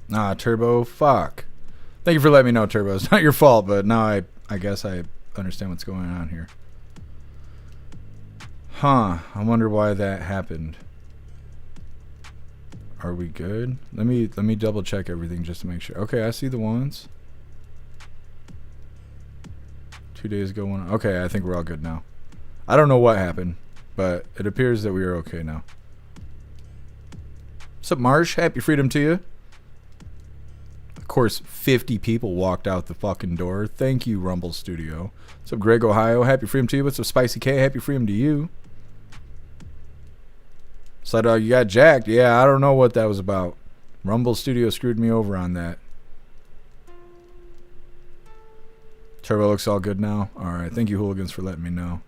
Nah, Turbo, fuck. Thank you for letting me know, Turbo. It's not your fault, but now I guess I understand what's going on here. Huh, I wonder why that happened. Are we good? Let me double check everything just to make sure. Okay, I see the ones. 2 days ago, one. Okay, I think we're all good now. I don't know what happened, but it appears that we are okay now. What's up, Marsh? Happy freedom to you. Of course, 50 people walked out the fucking door. Thank you, Rumble Studio. What's up, Greg, Ohio? Happy freedom to you. What's up, Spicy K? Happy freedom to you. Slide Dog, you got jacked. Yeah, I don't know what that was about. Rumble Studio screwed me over on that. Turbo looks all good now. Alright, thank you, Hooligans, for letting me know.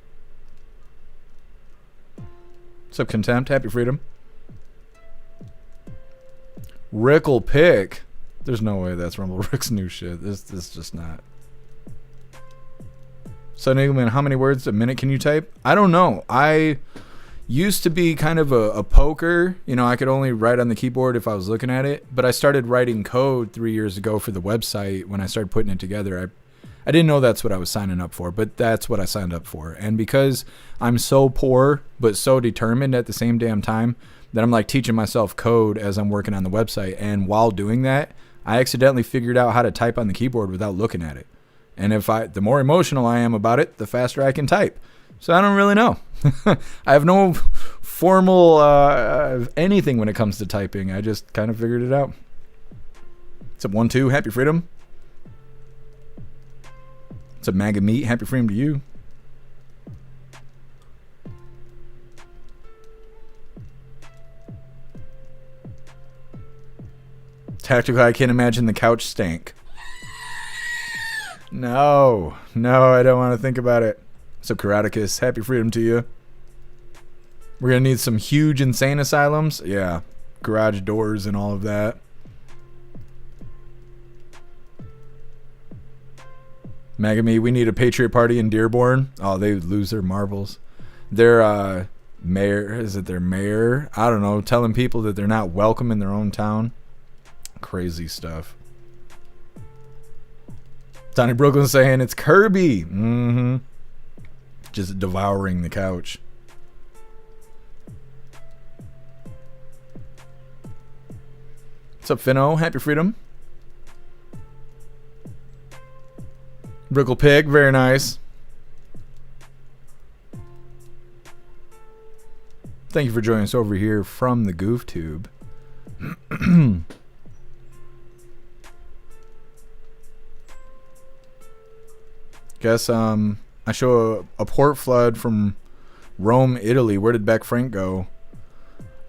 What's up, Contempt? Happy freedom. Rickle Pick. There's no way that's Rumble Rick's new shit. This is just not. So, Niggleman, how many words a minute can you type? I don't know. I used to be kind of a poker. You know, I could only write on the keyboard if I was looking at it. But I started writing code 3 years ago for the website when I started putting it together. I didn't know that's what I was signing up for, but that's what I signed up for. And because I'm so poor but so determined at the same damn time that I'm like teaching myself code as I'm working on the website. And while doing that, I accidentally figured out how to type on the keyboard without looking at it. And the more emotional I am about it, the faster I can type. So I don't really know. I have no formal anything when it comes to typing. I just kind of figured it out. What's up, 1-2? Happy freedom. What's up, Maga Meat? Happy freedom to you. Tactical, I can't imagine the couch stank. No, I don't want to think about it. So, Karaticus, happy freedom to you. We're going to need some huge insane asylums. Yeah. Garage doors and all of that. Megami, we need a Patriot Party in Dearborn. Oh, they would lose their marbles. Their mayor, is it their mayor? I don't know, telling people that they're not welcome in their own town. Crazy stuff. Donnie Brooklyn saying it's Kirby. Just devouring the couch. What's up, Finno? Happy Freedom. Brickle Pig, very nice. Thank you for joining us over here from the Goof Tube. Guess I show a port flood from Rome, Italy. Where did Beck Frank go?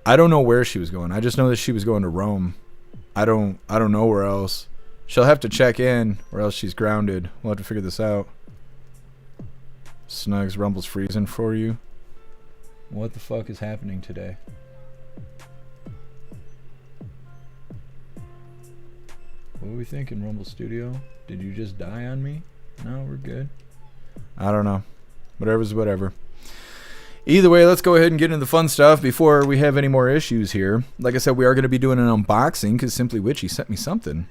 I don't know where she was going. I just know that she was going to Rome. I don't know where else. She'll have to check in, or else she's grounded. We'll have to figure this out. Snugs, Rumble's freezing for you. What the fuck is happening today? What were we thinking, Rumble Studio? Did you just die on me? No, we're good. I don't know. Whatever's whatever. Either way, let's go ahead and get into the fun stuff before we have any more issues here. Like I said, we are going to be doing an unboxing because Simply Witchy sent me something.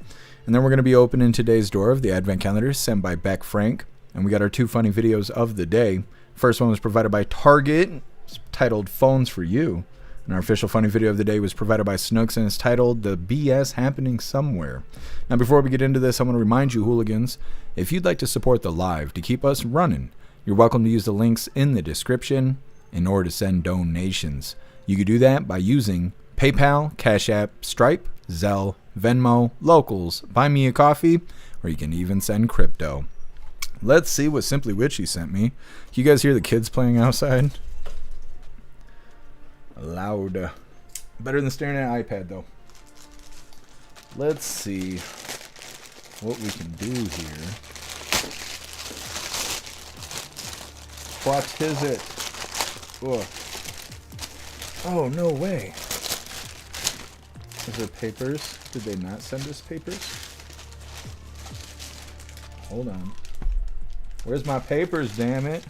And then we're going to be opening today's door of the Advent Calendar sent by Beck Frank. And we got our 2 funny videos of the day. First one was provided by Target. It's titled Phones for You. And our official funny video of the day was provided by Snooks and it's titled The BS Happening Somewhere. Now before we get into this, I want to remind you hooligans, if you'd like to support the live to keep us running, you're welcome to use the links in the description in order to send donations. You can do that by using PayPal, Cash App, Stripe, Zelle, Venmo, Locals, Buy Me a Coffee, or you can even send crypto. Let's see what Simply Witchy sent me. Can you guys hear the kids playing outside? Loud. Better than staring at an iPad though. Let's see what we can do here. What is it? Oh, oh no way. Is there papers? Did they not send us papers? Hold on. Where's my papers, damn it?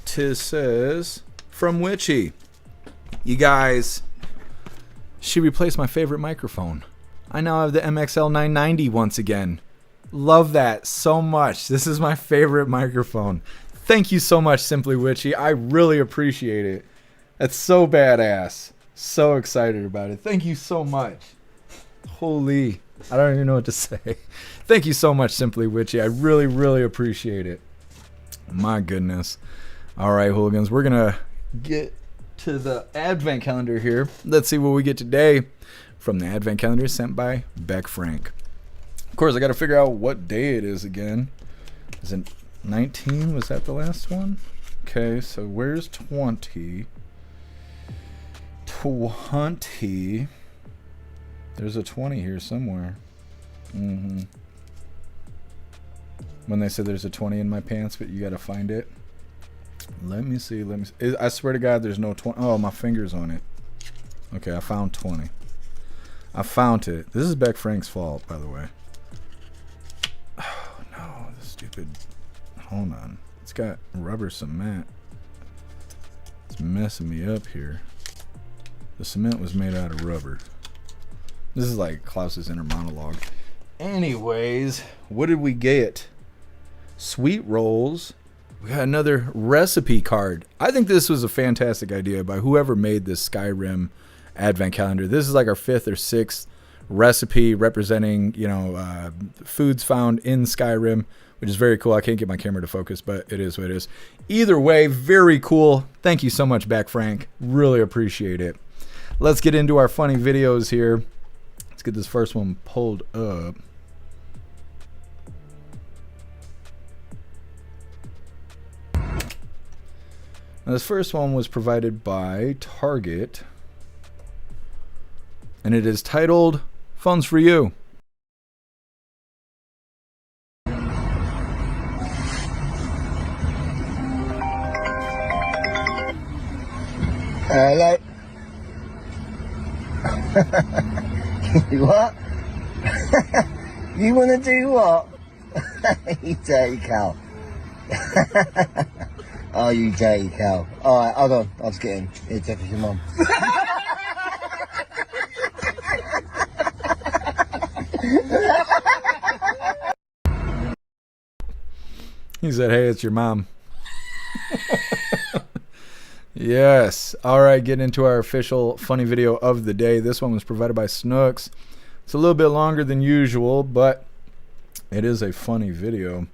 Tis says from Witchy. You guys, she replaced my favorite microphone. I now have the MXL 990 once again. Love that so much. This is my favorite microphone. Thank you so much, Simply Witchy. I really appreciate it. That's so badass. So excited about it. Thank you so much. Holy, I don't even know what to say. Thank you so much, Simply Witchy. I really, really appreciate it. My goodness. All right, hooligans, we're going to get to the Advent Calendar here. Let's see what we get today from the Advent Calendar sent by Beck Frank. Of course, I got to figure out what day it is again. Is it 19? Was that the last one? Okay, so where's 20? 20. There's a 20 here somewhere. When they said there's a 20 in my pants, but you got to find it. Let me see. I swear to God, there's no 20. Oh, my finger's on it. Okay, I found 20. I found it. This is Beck Frank's fault, by the way. Oh, no. The stupid... Hold on. It's got rubber cement. It's messing me up here. The cement was made out of rubber. This is like Klaus's inner monologue. Anyways, what did we get? Sweet rolls. We got another recipe card. I think this was a fantastic idea by whoever made this Skyrim Advent Calendar. This is like our 5th or 6th recipe representing, foods found in Skyrim, which is very cool. I can't get my camera to focus, but it is what it is. Either way, very cool. Thank you so much, Beck Frank. Really appreciate it. Let's get into our funny videos here. Let's get this first one pulled up. Now, this first one was provided by Target, and it is titled Phones for You. Hello. What? You want to do what? You dirty cow. Oh, you dirty cow. Alright, hold on. I'll just get in. Here, Jeff, is your mum. He said, hey, it's your mom. Yes. All right, getting into our official funny video of the day. This one was provided by Snooks. It's a little bit longer than usual, but it is a funny video.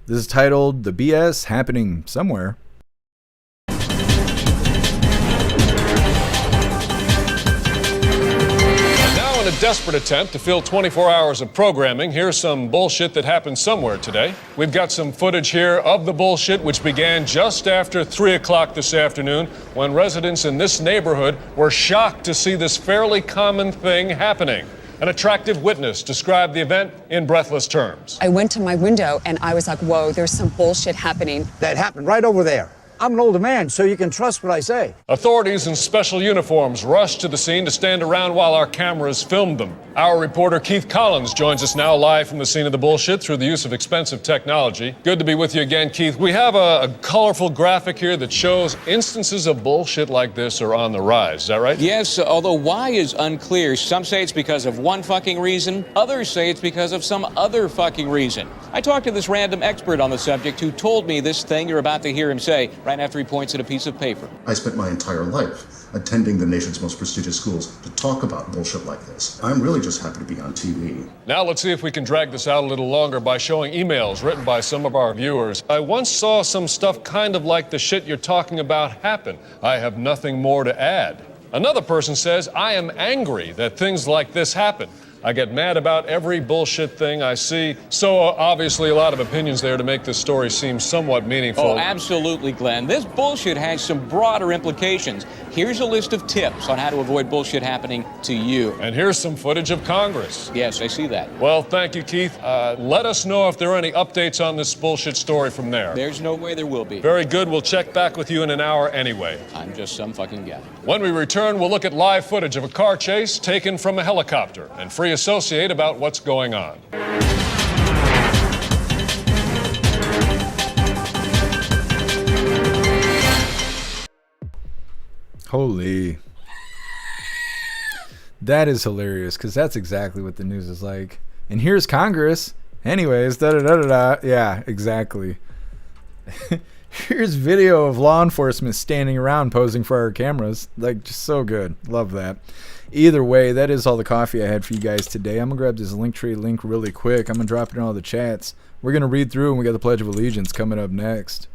This is titled The BS Happening Somewhere. In a desperate attempt to fill 24 hours of programming, here's some bullshit that happened somewhere today. We've got some footage here of the bullshit, which began just after 3 o'clock this afternoon, when residents in this neighborhood were shocked to see this fairly common thing happening. An attractive witness described the event in breathless terms. I went to my window and I was like, whoa, there's some bullshit happening. That happened right over there. I'm an older man, so you can trust what I say. Authorities in special uniforms rushed to the scene to stand around while our cameras filmed them. Our reporter Keith Collins joins us now live from the scene of the bullshit through the use of expensive technology. Good to be with you again, Keith. We have a colorful graphic here that shows instances of bullshit like this are on the rise. Is that right? Yes, although why is unclear. Some say it's because of one fucking reason. Others say it's because of some other fucking reason. I talked to this random expert on the subject who told me this thing you're about to hear him say right after he points at a piece of paper. I spent my entire life attending the nation's most prestigious schools to talk about bullshit like this. I'm really just happy to be on TV. Now let's see if we can drag this out a little longer by showing emails written by some of our viewers. I once saw some stuff kind of like the shit you're talking about happen. I have nothing more to add. Another person says, I am angry that things like this happen. I get mad about every bullshit thing I see. So obviously a lot of opinions there to make this story seem somewhat meaningful. Oh, absolutely, Glenn. This bullshit has some broader implications. Here's a list of tips on how to avoid bullshit happening to you. And here's some footage of Congress. Yes, I see that. Well, thank you, Keith. Let us know if there are any updates on this bullshit story from there. There's no way there will be. Very good. We'll check back with you in an hour anyway. I'm just some fucking guy. When we return, we'll look at live footage of a car chase taken from a helicopter and free associate about what's going on. Holy. That is hilarious, because that's exactly what the news is like. And here's Congress. Anyways, da-da-da-da-da. Yeah, exactly. Here's video of law enforcement standing around posing for our cameras. Like, just so good. Love that. Either way, that is all the coffee I had for you guys today. I'm going to grab this Linktree link really quick. I'm going to drop it in all the chats. We're going to read through, and we got the Pledge of Allegiance coming up next.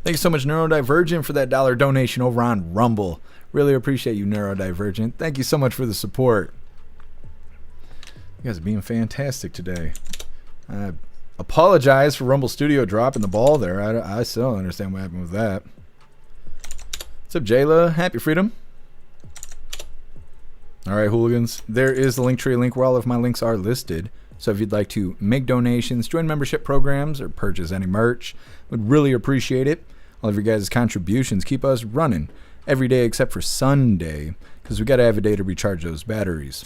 Thank you so much, Neurodivergent, for that $1 donation over on Rumble. Really appreciate you, Neurodivergent. Thank you so much for the support. You guys are being fantastic today. I apologize for Rumble Studio dropping the ball there. I still don't understand what happened with that. What's up, Jayla? Happy Freedom. All right, hooligans. There is the Linktree link where all of my links are listed. So if you'd like to make donations, join membership programs, or purchase any merch, would really appreciate it. All of your guys' contributions keep us running every day except for Sunday, because we got to have a day to recharge those batteries.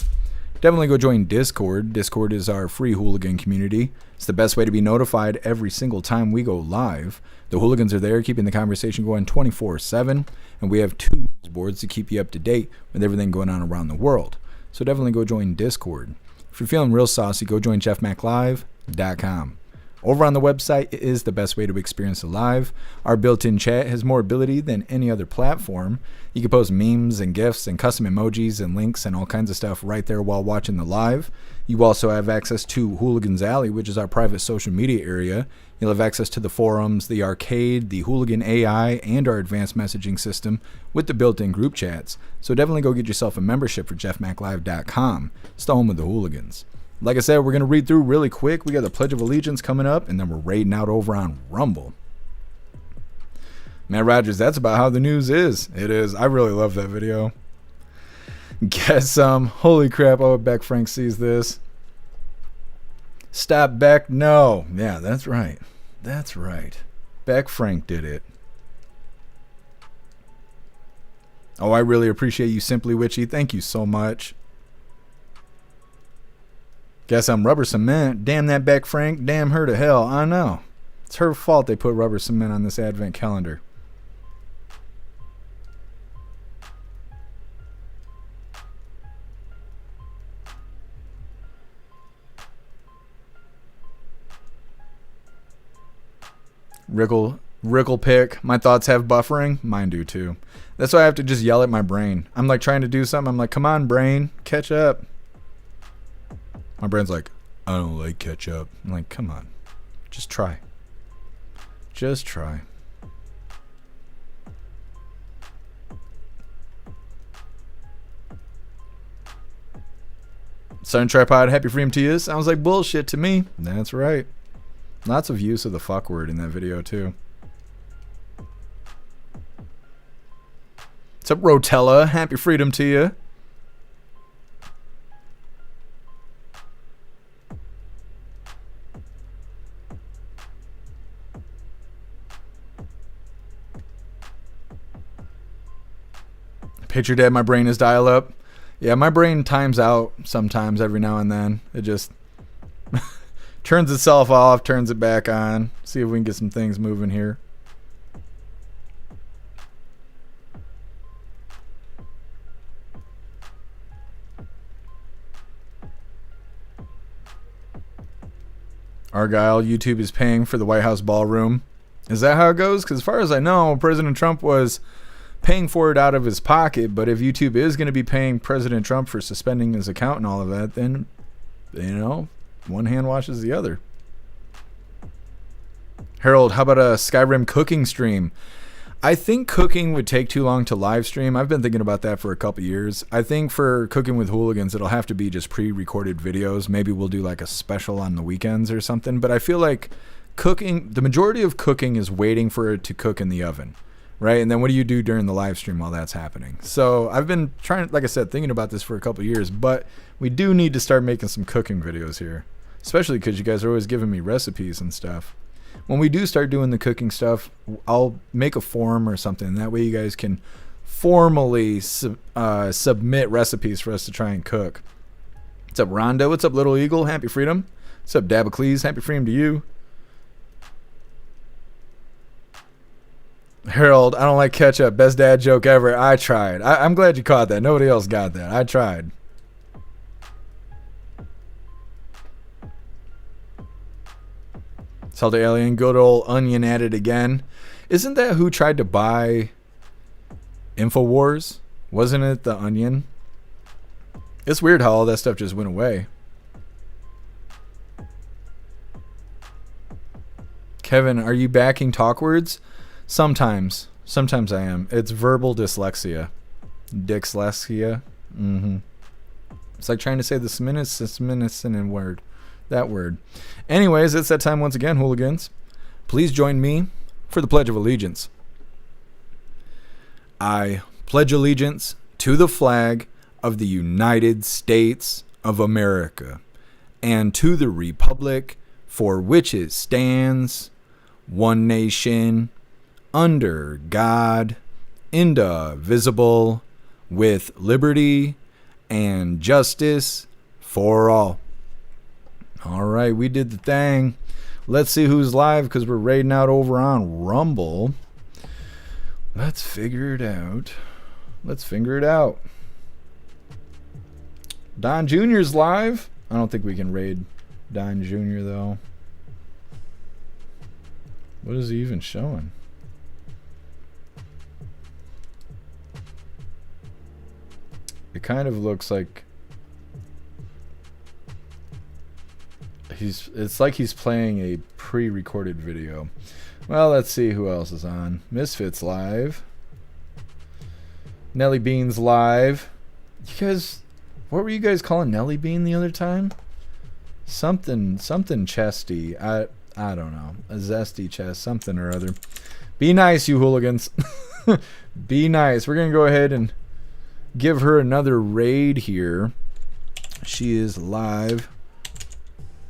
Definitely go join Discord. Discord is our free hooligan community. It's the best way to be notified every single time we go live. The hooligans are there keeping the conversation going 24/7, and we have 2 news boards to keep you up to date with everything going on around the world. So definitely go join Discord. If you're feeling real saucy, go join jeffmaclive.com. Over on the website is the best way to experience the live. Our built-in chat has more ability than any other platform. You can post memes and GIFs and custom emojis and links and all kinds of stuff right there while watching the live. You also have access to Hooligans Alley, which is our private social media area. You'll have access to the forums, the arcade, the Hooligan AI, and our advanced messaging system with the built-in group chats. So definitely go get yourself a membership for jeffmaclive.com. It's the home of the hooligans. Like I said, we're going to read through really quick. We got the Pledge of Allegiance coming up, and then we're raiding out over on Rumble. Matt Rogers, that's about how the news is. It is. I really love that video. Guess holy crap, I hope Beck Frank sees this. Stop Beck, no. Yeah, that's right. That's right. Beck Frank did it. Oh, I really appreciate you, Simply Witchy. Thank you so much. Guess I'm rubber cement. Damn that Beck Frank. Damn her to hell. I know. It's her fault they put rubber cement on this advent calendar. Rickle pick. My thoughts have buffering. Mine do too. That's why I have to just yell at my brain. I'm like trying to do something. I'm like, come on, brain, catch up. My brain's like, I don't like catch up. I'm like, come on. Just try. Just try. Sun Tripod, happy freedom to you. Sounds like bullshit to me. That's right. Lots of use of the fuck word in that video too. What's up, Rotella? Happy freedom to you. Picture dead, my brain is dial up. Yeah, my brain times out sometimes every now and then. It just turns itself off, turns it back on. See if we can get some things moving here. Argyle, YouTube is paying for the White House ballroom. Is that how it goes? Because as far as I know, President Trump was paying for it out of his pocket. But if YouTube is going to be paying President Trump for suspending his account and all of that, then, you know, one hand washes the other. Harold, how about a Skyrim cooking stream? I think cooking would take too long to live stream. I've been thinking about that for a couple years. I think for Cooking with Hooligans, it'll have to be just pre-recorded videos. Maybe we'll do like a special on the weekends or something. But I feel like cooking, the majority of cooking is waiting for it to cook in the oven, right? And then what do you do during the live stream while that's happening? So I've been trying, like I said, thinking about this for a couple years. But we do need to start making some cooking videos here, especially because you guys are always giving me recipes and stuff. When we do start doing the cooking stuff, I'll make a forum or something. That way you guys can formally submit recipes for us to try and cook. What's up, Rondo? What's up, Little Eagle? Happy freedom. What's up, Dabacles? Happy freedom to you. Harold, I don't like ketchup. Best dad joke ever. I tried. I'm glad you caught that. Nobody else got that. I tried. Salty Alien, good old Onion at it again. Isn't that who tried to buy InfoWars? Wasn't it the Onion? It's weird how all that stuff just went away. Kevin, are you backing Talkwords? Sometimes. Sometimes I am. It's verbal dyslexia. Dyslexia. It's like trying to say the Sminicin word. That word. Anyways, it's that time once again, hooligans. Please join me for the Pledge of Allegiance. I pledge allegiance to the flag of the United States of America and to the republic for which it stands, one nation, under God, indivisible, with liberty and justice for all. All right, we did the thing. Let's see who's live because we're raiding out over on Rumble. Let's figure it out. Let's figure it out. Don Jr.'s live. I don't think we can raid Don Jr. though. What is he even showing? It kind of looks like it's like he's playing a pre-recorded video. Well, let's see who else is on. Misfits live. Nelly Beans live. You guys, what were you guys calling Nelly Bean the other time? Something chesty. I don't know. A zesty chest, something or other. Be nice, you hooligans. Be nice. We're gonna go ahead and give her another raid here. She is live.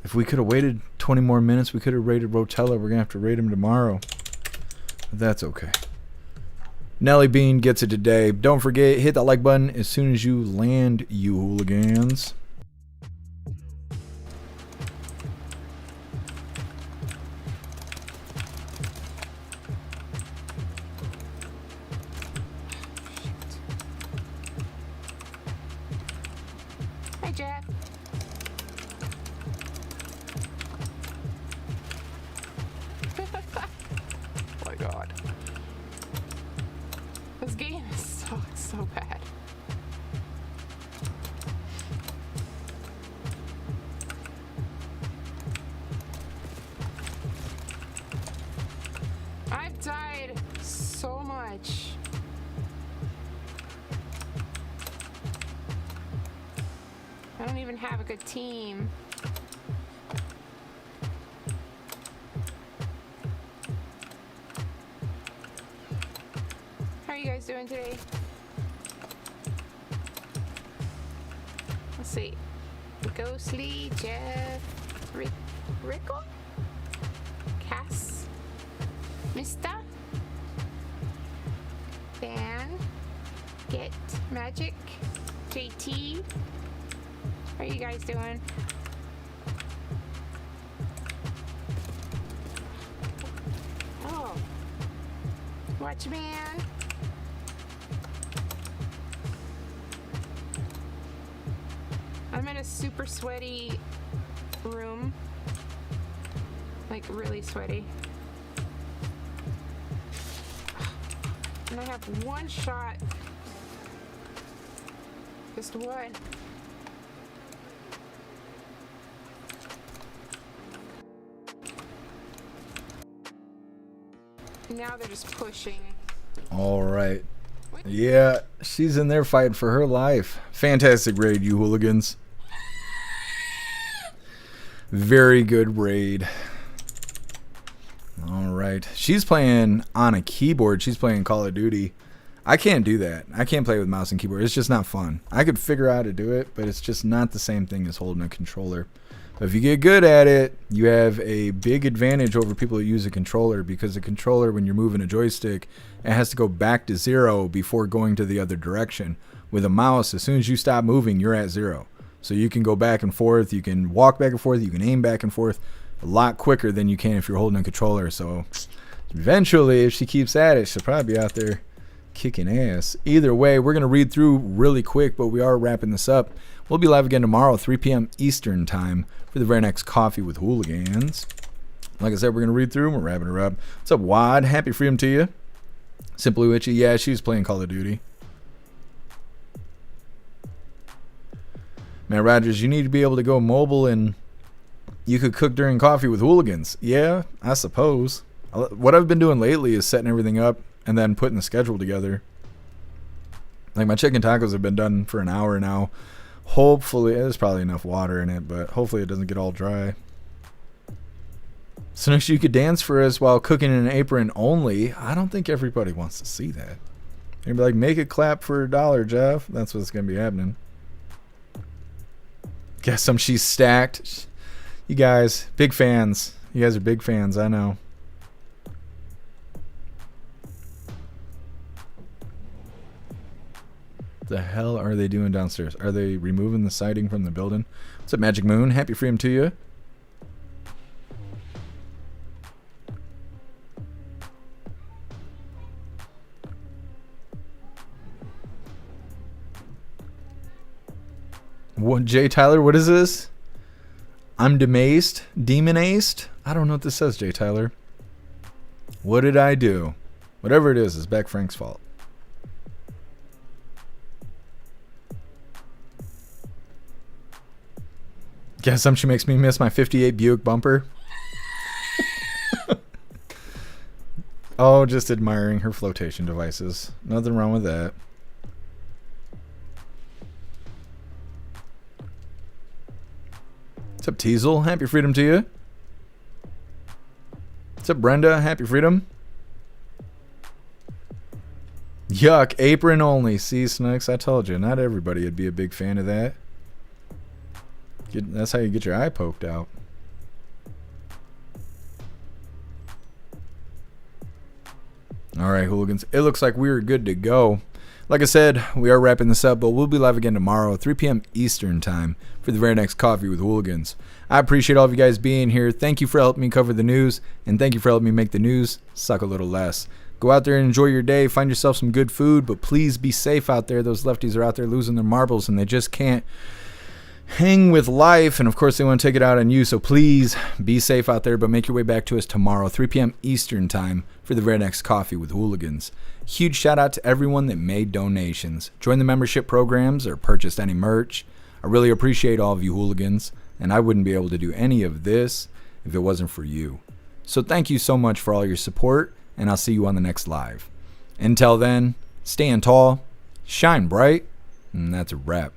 If we could have waited 20 more minutes, we could have raided Rotella. We're going to have to raid him tomorrow. But that's okay. Nelly Bean gets it today. Don't forget, hit that like button as soon as you land, you hooligans. Hi, Jeff. Oh my god. This game sucks so bad. I've died so much. I don't even have a good team. How are you guys doing today? Let's see. Ghostly, Jeff, Rickle, Cass, Mista, Dan, Get, Magic, JT. How are you guys doing? Oh, Watchman. I'm in a super sweaty room, like really sweaty. And I have one shot, just one. Now they're just pushing. All right. Yeah, she's in there fighting for her life. Fantastic raid, you hooligans. Very good raid. All right. She's playing on a keyboard. She's playing Call of Duty. I can't do that. I can't play with mouse and keyboard. It's just not fun. I could figure out how to do it, but it's just not the same thing as holding a controller. But if you get good at it, you have a big advantage over people that use a controller, because a controller, when you're moving a joystick, it has to go back to 0 before going to the other direction. With a mouse, as soon as you stop moving, you're at 0. So you can go back and forth, you can walk back and forth, you can aim back and forth a lot quicker than you can if you're holding a controller. So eventually, if she keeps at it, she'll probably be out there kicking ass. Either way, we're going to read through really quick, but we are wrapping this up. We'll be live again tomorrow, 3 p.m. Eastern time, for the very next Coffee with Hooligans. Like I said, we're going to read through them. We're wrapping her up. What's up, Wad? Happy freedom to you. Simply Witchy. Yeah, she was playing Call of Duty. Matt Rogers, you need to be able to go mobile, and you could cook during Coffee with Hooligans. Yeah, I suppose. What I've been doing lately is setting everything up and then putting the schedule together. Like, my chicken tacos have been done for an hour now. Hopefully, there's probably enough water in it, but hopefully it doesn't get all dry. So next, you could dance for us while cooking in an apron only. I don't think everybody wants to see that. You'd be like, make it clap for $1, Jeff. That's what's going to be happening. Guess she's stacked. You guys, big fans. You guys are big fans, I know. The hell are they doing downstairs? Are they removing the siding from the building? What's up, Magic Moon? Happy freedom to you. What, Jay Tyler? What is this? I'm demaced, demon-aced. I don't know what this says, Jay Tyler. What did I do? Whatever it is Beck Frank's fault. Guess she makes me miss my 58 Buick bumper. Oh, just admiring her flotation devices. Nothing wrong with that. What's up, Teasel? Happy freedom to you. What's up, Brenda? Happy freedom. Yuck, apron only. See, Snooks, I told you, not everybody would be a big fan of that. That's how you get your eye poked out. All right, hooligans. It looks like we're good to go. Like I said, we are wrapping this up, but we'll be live again tomorrow, 3 p.m. Eastern time, for the very next Coffee with Hooligans. I appreciate all of you guys being here. Thank you for helping me cover the news, and thank you for helping me make the news suck a little less. Go out there and enjoy your day. Find yourself some good food, but please be safe out there. Those lefties are out there losing their marbles, and they just can't hang with life, and of course they want to take it out on you, so please be safe out there, but make your way back to us tomorrow, 3 p.m. Eastern time, for the very next Coffee with Hooligans. Huge shout out to everyone that made donations, joined the membership programs, or purchased any merch. I really appreciate all of you hooligans, and I wouldn't be able to do any of this if it wasn't for you. So thank you so much for all your support, and I'll see you on the next live. Until then, stand tall, shine bright, and that's a wrap.